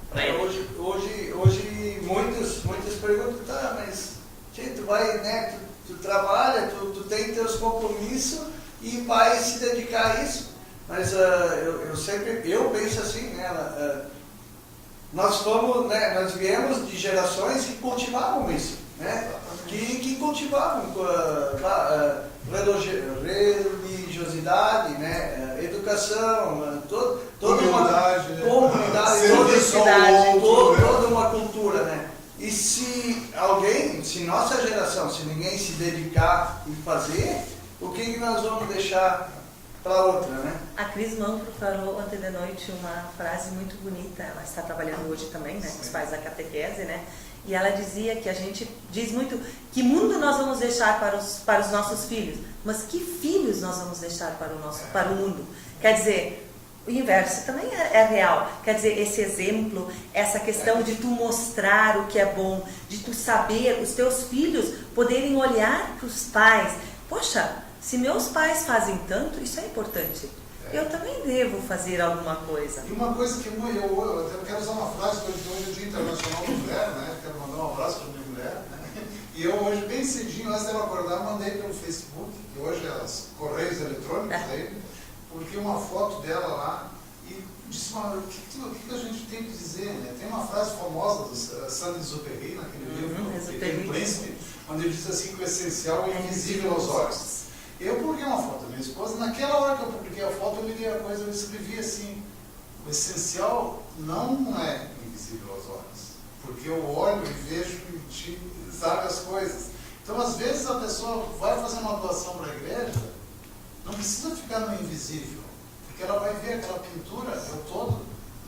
para ele. Hoje muitos perguntam, mas tu vai, né? Tu trabalha, tu tem teus compromissos e vai se dedicar a isso. Mas eu penso assim, né? Nós viemos de gerações que cultivavam isso, né? Que cultivavam religiosidade, né? Educação, toda uma comunidade, toda uma cultura, né? E se nossa geração, se ninguém se dedicar e fazer, o que nós vamos deixar para outra, né? A Cris Manfro falou ontem de noite uma frase muito bonita, ela está trabalhando hoje também, né, com os pais da catequese, né? E ela dizia que a gente diz muito que mundo nós vamos deixar para os nossos filhos, mas que filhos nós vamos deixar para o mundo. Quer dizer, o inverso também é real. Quer dizer, esse exemplo, essa questão de tu mostrar o que é bom, de tu saber, os teus filhos poderem olhar para os pais. Poxa, se meus pais fazem tanto, isso é importante. Eu também devo fazer alguma coisa. E uma coisa que eu quero usar uma frase, porque hoje é o Dia Internacional da Mulher, né? Quero mandar um abraço para minha mulher, né? E eu hoje, bem cedinho, antes dela acordar, mandei pelo Facebook, que hoje é os correios eletrônicos aí, publiquei uma foto dela lá e disse, o que a gente tem que dizer, né? Tem uma frase famosa do Saint-Exupéry, naquele livro, Pequeno Príncipe, onde ele diz assim que o essencial é invisível aos olhos. Eu publiquei uma foto da minha esposa, naquela hora que eu publiquei a foto, eu liguei a coisa, eu escrevi assim, o essencial não é invisível aos olhos, porque eu olho e vejo e sabe as coisas. Então, às vezes, a pessoa vai fazer uma doação para a igreja, não precisa ficar no invisível, porque ela vai ver aquela pintura, eu todo,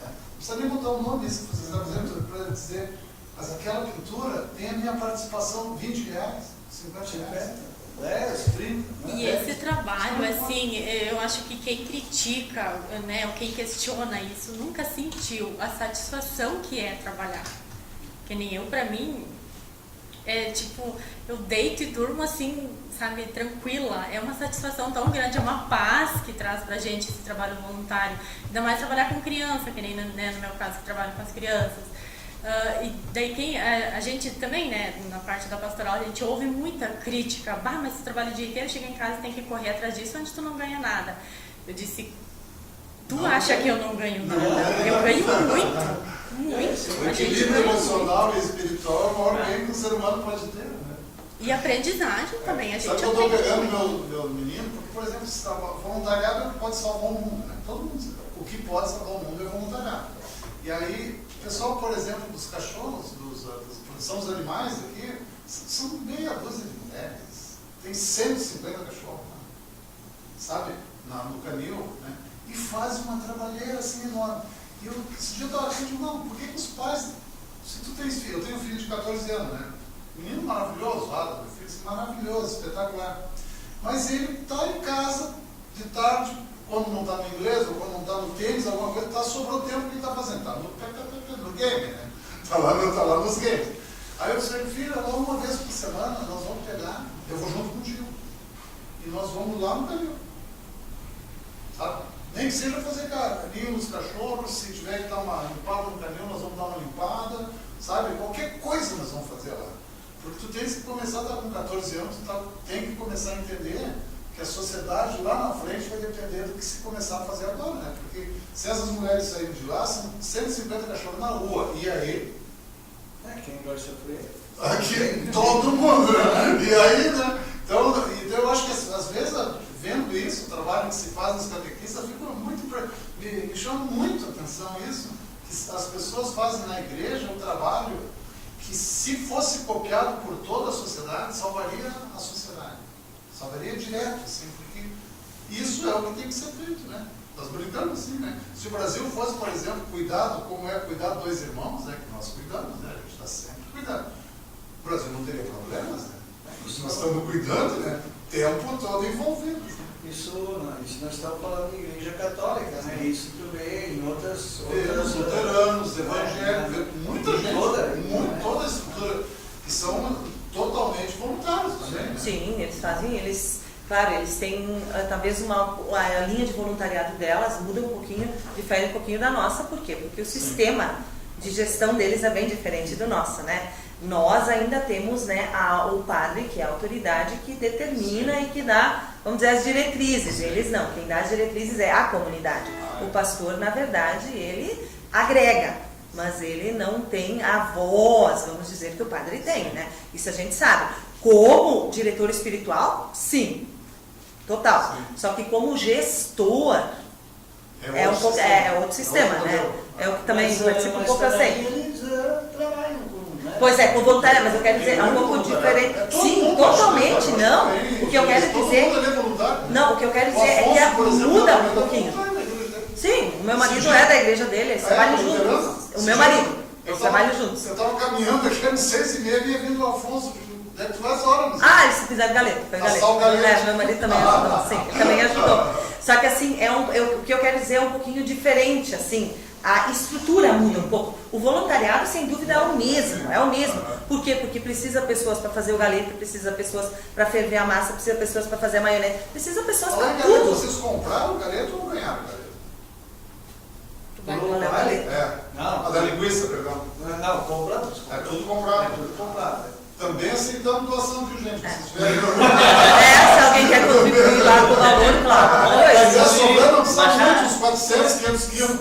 né? Não precisa nem botar o nome, isso que vocês estão dizendo, para dizer, mas aquela pintura tem a minha participação, R$20, R$50. 10, 30. E esse trabalho, assim, eu acho que quem critica, né, ou quem questiona isso, nunca sentiu a satisfação que é trabalhar. Que nem eu, pra mim, é tipo, eu deito e durmo assim, sabe, tranquila. É uma satisfação tão grande, é uma paz que traz pra gente esse trabalho voluntário. Ainda mais trabalhar com criança, que nem, né, no meu caso, que trabalho com as crianças. E daí a gente também, né, na parte da pastoral, a gente ouve muita crítica. Bah, mas você trabalha o dia inteiro, chega em casa e tem que correr atrás disso, onde tu não ganha nada. Eu disse, tu acha que eu não ganho nada? Eu ganho muito. O equilíbrio emocional e espiritual é o maior bem que o ser humano pode ter, né? E aprendizagem também, a gente aprende. Sabe que eu estou pegando meu menino, porque, por exemplo, voluntariado pode salvar o mundo, né? Todo mundo, o que pode salvar o mundo é voluntariado. E aí, o pessoal, por exemplo, dos cachorros, são os animais aqui, são meia dúzia de mulheres. Tem 150 cachorros, né? Sabe? No canil, né? E fazem uma trabalheira assim enorme. E esse dia eu estava achando, não, por que os pais, se tu tens filho, eu tenho um filho de 14 anos, né? Menino maravilhoso, meu filho, assim, maravilhoso, espetacular. Mas ele está em casa de tarde, quando não está no inglês, ou quando não está no tênis, alguma coisa, sobrou tempo que ele está fazendo. Está no game, né? Está lá nos games. Aí eu disse, filho, uma vez por semana nós vamos pegar, eu vou junto contigo. E nós vamos lá no canil. Sabe? Nem que seja fazer carinho nos cachorros, se tiver que dar uma limpada no canil, nós vamos dar uma limpada, sabe? Qualquer coisa nós vamos fazer lá. Porque tu tens que começar, tá com 14 anos, tu tem que começar a entender que a sociedade lá na frente vai depender do que se começar a fazer agora, né? Porque se essas mulheres saírem de lá, são 150 cachorros na rua, e aí? Quem vai sofrer? Aqui, todo mundo, né? E aí, né? Então eu acho que às vezes, vendo isso, o trabalho que se faz nos catequistas, me chama muito a atenção isso, que as pessoas fazem na igreja um trabalho que, se fosse copiado por toda a sociedade, salvaria a sociedade. Salvaria direto, assim, porque isso é o que tem que ser feito, né? Nós brincamos assim, né? Se o Brasil fosse, por exemplo, cuidado, como é cuidar dois irmãos, né? Que nós cuidamos, né? A gente está sempre cuidando. O Brasil não teria problemas, né? Nós estamos cuidando, né? O tempo todo envolvido. Isso nós estamos falando de igreja católica, né? Isso tu vê em outras luteranos, evangélicos, muita gente, toda a estrutura, que são totalmente voluntários também, né? Sim, claro, eles têm talvez a linha de voluntariado delas muda um pouquinho, difere um pouquinho da nossa. Por quê? Porque o sistema de gestão deles é bem diferente do nosso, né? Nós ainda temos, né, o padre, que é a autoridade que determina e que dá, vamos dizer, as diretrizes. Eles não, quem dá as diretrizes é a comunidade. O pastor, na verdade, ele agrega, mas ele não tem a voz, vamos dizer, que o padre tem, né? Isso a gente sabe. Como diretor espiritual, sim, total. Sim. Só que como gestor, é outro sistema, né? É o que também participa um pouco assim. Pois é, com voluntário, mas eu quero dizer, é um pouco diferente. Sim, totalmente, não. O que eu quero dizer. Não, o que eu quero O dizer é que Afonso, por exemplo, muda também um tá pouquinho. voltando na igreja dele. Sim, o meu marido Sim, é da igreja dele, eles trabalham luterano? juntos. O Sim. meu marido, Eu eles tava- trabalham juntos. Eu tava caminhando aqui às 6h30 e vindo o Afonso, deve ter mais horas. Ah, eles fizeram galeto, foi galeto. Assar o galeto. É, meu marido também ajudou, sim, ele também ajudou. Só que assim, o que eu quero dizer é um pouquinho diferente, assim, a estrutura muda um pouco. O voluntariado, sem dúvida, é o mesmo, é o mesmo. Por quê? Porque precisa pessoas para fazer o galeto, precisa pessoas para ferver a massa, precisa pessoas para fazer a maionese, precisa pessoas Falar para em galeto, tudo. vocês compraram o galeto ou ganharam o galeto? Voluntário? É. Não. A da linguiça, perdão. Não, compramos. É tudo comprado. É tudo comprado. Também aceitamos doação, viu, gente? Se tiverem É, se alguém quer contribuir lá com o valor, claro. Mas é Oi. sobrando, não precisa Baixar. muito, uns 400, 500 quilos.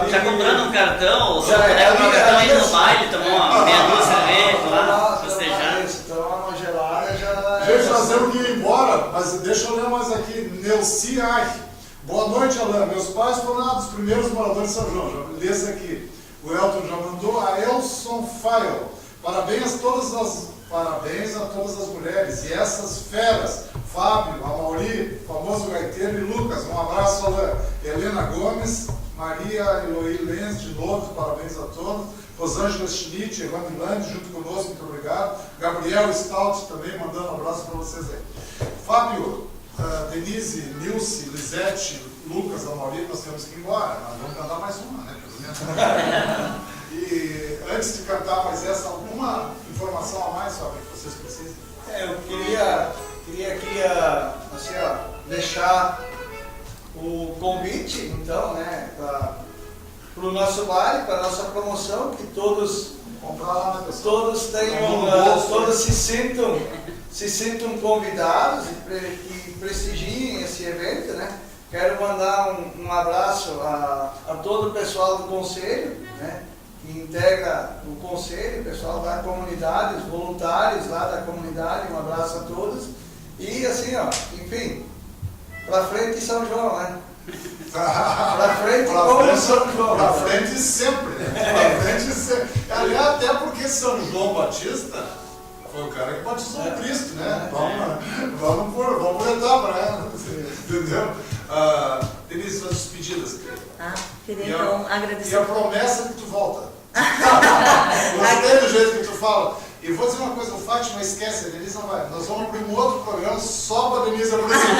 Já comprando um cartão, só Já puder é, comprar um é, cartão é, aí no baile, tomou uma meia dúzia de cerveja lá, Nossa, festejar. então uma gelada já... Gente, nós temos que ir embora, mas deixa eu ler mais aqui. Neuci Aich. Boa noite, Alain. Meus pais foram dos primeiros moradores de São João. Já li esse aqui. O Elton já mandou. A Elson Fael. Parabéns a todas as mulheres e essas feras. Fábio, Amauri, famoso gaiteiro, e Lucas. Um abraço, Alain. Helena Gomes, Maria Eloy Lenz, de novo, parabéns a todos. Rosângela Schmidt, Evanilande, junto conosco, muito obrigado. Gabriel Stout também, mandando um abraço para vocês aí. Fábio, Denise, Nilce, Lisete, Lucas, Amauri, nós temos que ir embora. Nós vamos cantar mais uma, né? Pelo menos. E antes de cantar mais essa, alguma informação a mais, Fábio, que vocês precisam? Eu queria aqui assim, ó, deixar o convite, então, né, para o nosso baile, para a nossa promoção, que todos Comprar lá, né, pessoal? todos tenham, No bolso, todos se sintam convidados e prestigiem esse evento, né? Quero mandar um abraço a todo o pessoal do conselho, né? Que integra o conselho, o pessoal da comunidade, os voluntários lá da comunidade, um abraço a todos. E assim, ó, enfim, pra frente São João, né? Pra frente como São João. Pra frente sempre, né? Pra frente sempre. Aliás, até porque São João Batista foi o cara que batizou Cristo, né? Vamos por etapa, né? Entendeu? Denise, suas despedidas, querida. Queria então agradecer. E a promessa que tu volta. Gostei do jeito que tu fala. E vou dizer uma coisa, o Fátima esquece, a Denise não vai. Nós vamos abrir um outro programa só para a Denise apresentar.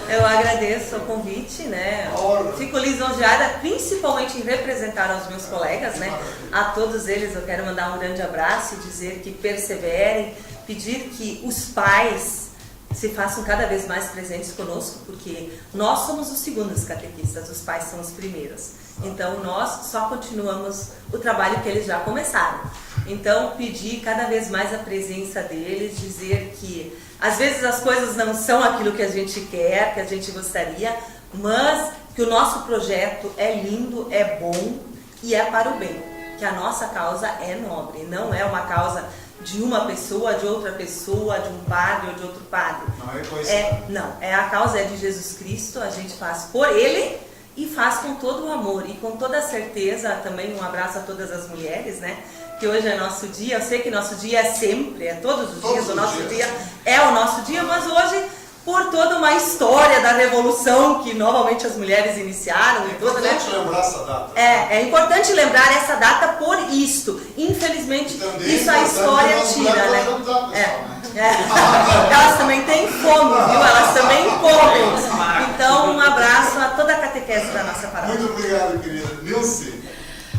Eu agradeço o convite, né? Fico lisonjeada, principalmente em representar aos meus colegas, né? A todos eles eu quero mandar um grande abraço e dizer que perseverem, pedir que os pais se façam cada vez mais presentes conosco, porque nós somos os segundos catequistas, os pais são os primeiros. Então nós só continuamos o trabalho que eles já começaram. Então pedir cada vez mais a presença deles, dizer que às vezes as coisas não são aquilo que a gente quer, que a gente gostaria, mas que o nosso projeto é lindo, é bom e é para o bem, que a nossa causa é nobre, não é uma causa de uma pessoa, de outra pessoa, de um padre ou de outro padre. Não é coisa. Não, a causa é de Jesus Cristo, a gente faz por Ele e faz com todo o amor e com toda a certeza. Também um abraço a todas as mulheres, né? Que hoje é nosso dia, eu sei que nosso dia é sempre, é todos os dias, o nosso dia é o nosso dia, mas hoje, por toda uma história da revolução que novamente as mulheres iniciaram e tudo, né? É importante lembrar essa data. É importante lembrar essa data por isto. Infelizmente, isso a história tira, né? Elas também têm fome, viu? Elas também comem. Então, um abraço a toda a catequese da nossa paróquia. Muito obrigado, querida. Nilce.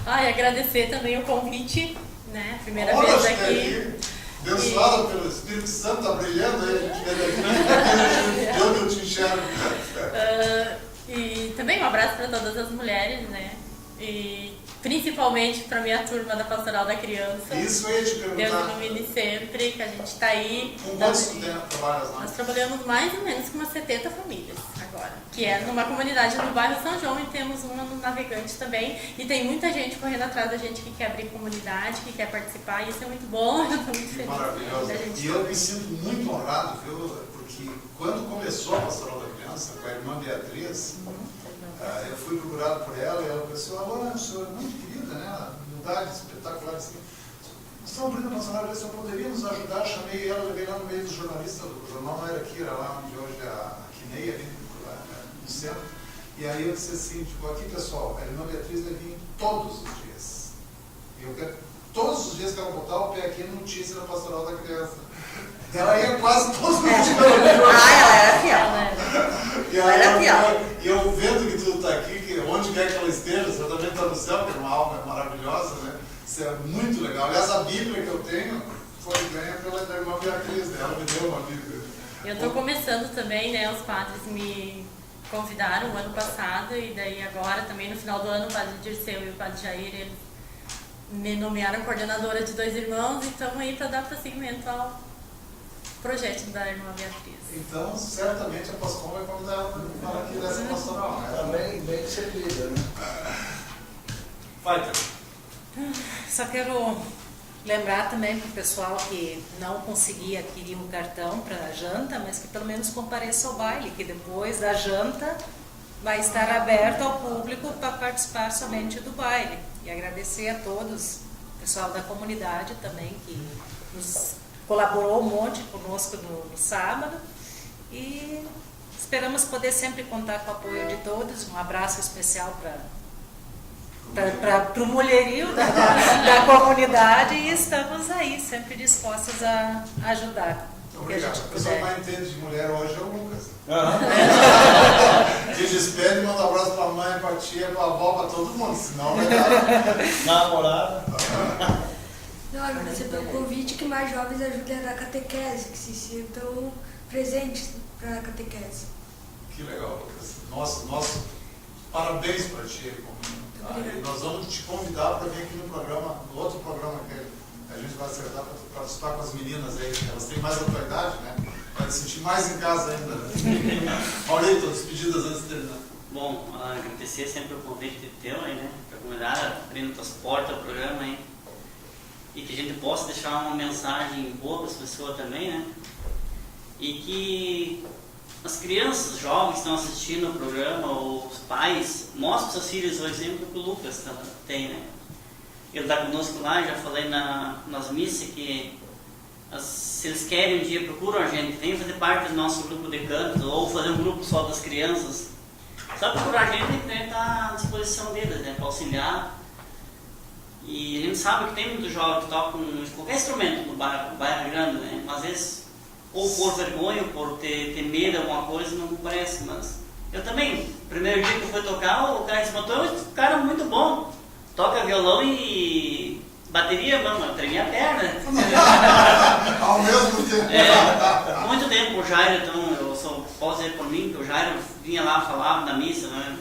Agradecer também o convite, né? Primeira Olha, vez aqui. Abençoada pelo Espírito Santo, está brilhando aí. De onde eu te enxergo. E também um abraço para todas as mulheres, né? E principalmente para minha turma da Pastoral da Criança. Isso eu ia te Deus perguntar. ilumine sempre, que a gente está aí. Com quantos estudantes trabalhas lá? Nós trabalhamos mais ou menos com umas 70 famílias agora, que é numa comunidade no bairro São João, e temos uma no Navegante também. E tem muita gente correndo atrás da gente que quer abrir comunidade, que quer participar, e isso é muito bom. Eu estou muito feliz. Maravilhoso. da gente. E eu me sinto muito honrado, viu? Porque quando começou a Pastoral da Criança, com a irmã Beatriz, eu fui procurado por ela e ela pensou: agora, a senhora é muito querida, né? Humildade espetacular assim. estamos abrindo a passarela, ver se eu poderia nos ajudar. Chamei ela, levei lá no meio dos jornalistas, o jornal não era aqui, era lá onde hoje é a Quineia, ali no centro. E aí eu disse assim, tipo, aqui pessoal, a irmã Beatriz vai vir todos os dias. E eu quero, todos os dias que ela botar o pé aqui no notícia da Pastoral da Criança. Ela ia quase todos os dias. Ela era fiel. Ela era fiel. E eu vendo que tu está aqui, que onde quer que ela esteja, você também está no céu, que é uma alma maravilhosa, né? Isso é muito legal. Aliás, a Bíblia que eu tenho foi ganha pela irmã Beatriz, né? Ela me deu uma Bíblia. Eu estou começando também, né? Os padres me convidaram o ano passado e daí agora também no final do ano o padre Dirceu e o padre Jair, eles me nomearam coordenadora de 2 irmãos e estamos aí para dar prosseguimento ao projeto da irmã Beatriz. Então, certamente a Pascom vai convidar ela para aqui dessa pastoral, né? Também bem servida, né? Vai, Tânia. Só quero lembrar também para o pessoal que não conseguia adquirir um cartão para a janta, mas que pelo menos compareça ao baile, que depois da janta vai estar aberto ao público para participar somente do baile. E agradecer a todos, o pessoal da comunidade também, que nos colaborou um monte conosco no sábado. E esperamos poder sempre contar com o apoio de todos. Um abraço especial para o mulherio da comunidade e estamos aí sempre dispostos a ajudar. Obrigado. A pessoa que mais entende de mulher hoje é o Lucas. Que despede, manda um abraço para a mãe, para a tia, para a avó, para todo mundo, senão vai dar. Namorada. Não, agradecer pelo convite, que mais jovens ajudem a dar catequese, que se sintam presentes para a catequese. Que legal, Lucas. Nosso parabéns para ti. E nós vamos te convidar para vir aqui no programa, no outro programa que a gente vai acertar para participar com as meninas aí. Elas têm mais atualidade, né? Vai se sentir mais em casa ainda. Maurito, despedidas antes de terminar. Bom, agradecer sempre o convite teu aí, né? Para a comunidade, abrindo as portas ao programa aí. E que a gente possa deixar uma mensagem boa para as pessoas também, né? E que as crianças, os jovens que estão assistindo o programa, os pais, mostrem para seus filhos o exemplo que o Lucas tem, né? Ele está conosco lá, já falei nas missas que se eles querem um dia, procuram a gente, vem fazer parte do nosso grupo de canto, ou fazer um grupo só das crianças. Só procurar a gente, né? Está à disposição deles, né? Para auxiliar. E a gente sabe que tem muitos jovens que tocam qualquer instrumento no bairro grande, né? Mas às vezes, ou por vergonha, ou por ter medo de alguma coisa, não parece. Mas eu também, primeiro dia que eu fui tocar, o cara se botou, um cara muito bom. Toca violão e bateria, mano, tremia a perna. Ao mesmo tempo. Muito tempo o Jairo, então, eu só posso dizer por mim, que o Jairo vinha lá, falava na missa, né?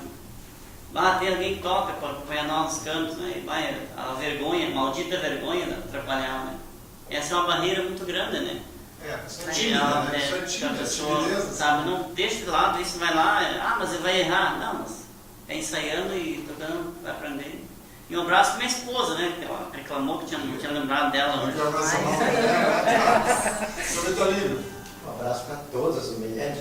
Tem alguém que toca para acompanhar nós nos cantos, né? E vai, a vergonha, a maldita vergonha de atrapalhar, né? Essa é uma barreira muito grande, né? A pessoa é tímida, né? A pessoa, sabe, não deixa de lado, isso vai lá, mas ele vai errar. Não, mas é ensaiando e tocando, vai aprender. E um abraço para minha esposa, né? Que ela reclamou que não tinha lembrado dela hoje. Um abraço Um abraço para todas as mulheres.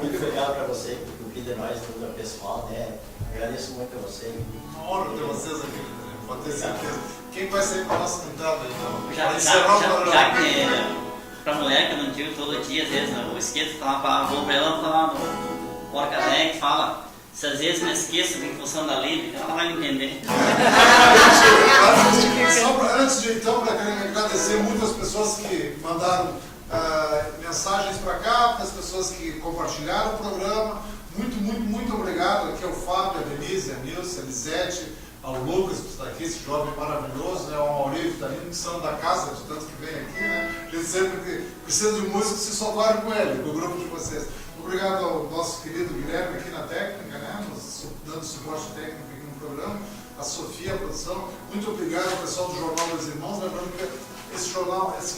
Muito obrigado para você que cuida de nós, do meu pessoal, né? Agradeço muito a você. Uma honra ter vocês aqui, né? Pode ter certeza. Quem vai sair para a nossa entrada aí, então? Já que para mulher que eu não digo todo dia, às vezes eu esqueço de falar uma palavra, vou para ela falar porca velha que fala, se às vezes me esqueço em função da lei, ela vai me entender. Antes de então, para agradecer muitas pessoas que mandaram mensagens para cá, para as pessoas que compartilharam o programa. Muito obrigado. Aqui é o Fábio, a Denise, a Nilce, a Lisete, ao Lucas, que está aqui, esse jovem maravilhoso, né? Ao Maurício, que está ali, que são da casa, de tantos que vem aqui, né? A gente sempre precisa de músicos, se soltaram com ele, do grupo de vocês. Obrigado ao nosso querido Guilherme aqui na técnica, né? Dando suporte técnico aqui no programa. A Sofia, a produção. Muito obrigado ao pessoal do Jornal dos Irmãos. Lembrando que esse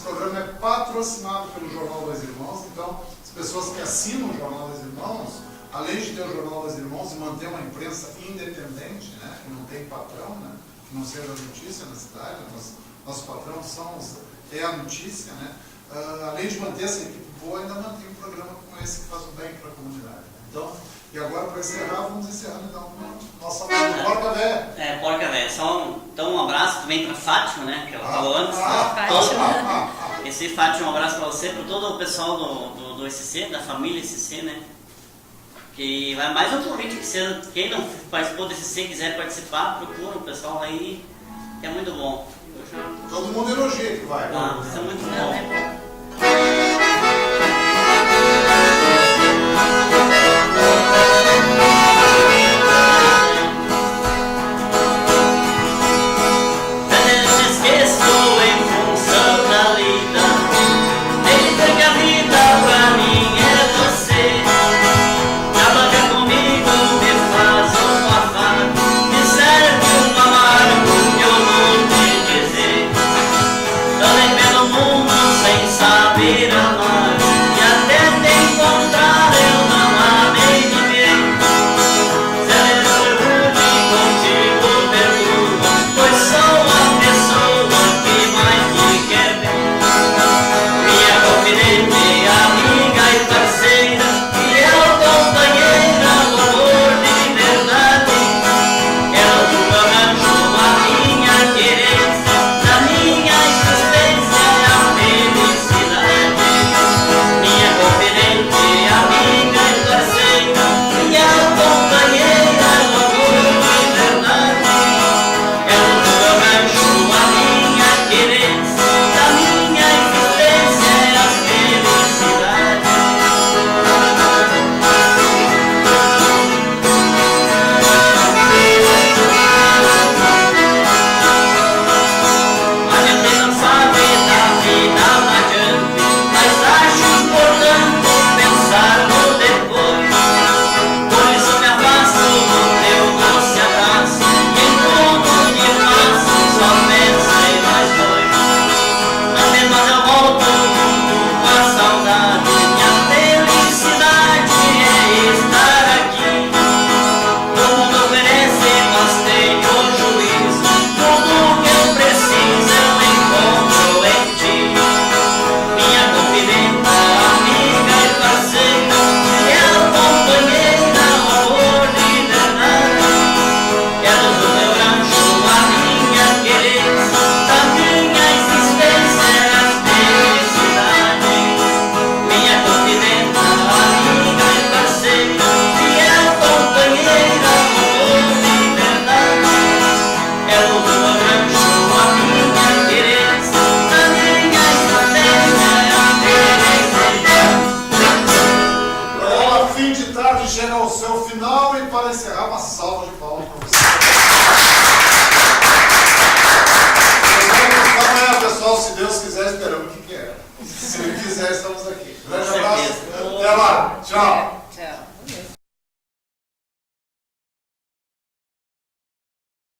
programa é patrocinado pelo Jornal dos Irmãos. Então, as pessoas que assinam o Jornal dos Irmãos, além de ter o Jornal dos Irmãos e manter uma imprensa independente, né? Que não tem patrão, né? Que não seja notícia na cidade. Nosso patrão é a notícia, né? Além de manter essa equipe boa, ainda mantém um programa como esse que faz o bem para a comunidade. Né? Então, e agora para encerrar, vamos encerrando então com a nossa Porca Véia. Porca Véia. Então um abraço também para Fátima, né? Que ela falou antes. Esse Fátima, um abraço para você, para todo o pessoal do ECC, da família ECC, né? Que vai mais um convite que quem não participou do ECC quiser participar, procura o pessoal aí, que é muito bom. Todo mundo elogia que vai. Isso é muito bom. Chega ao seu final e para encerrar, uma salva de palmas para você. Amanhã, pessoal, se Deus quiser, esperamos que quer. Se Ele quiser, estamos aqui. Grande abraço. Até lá. Tchau.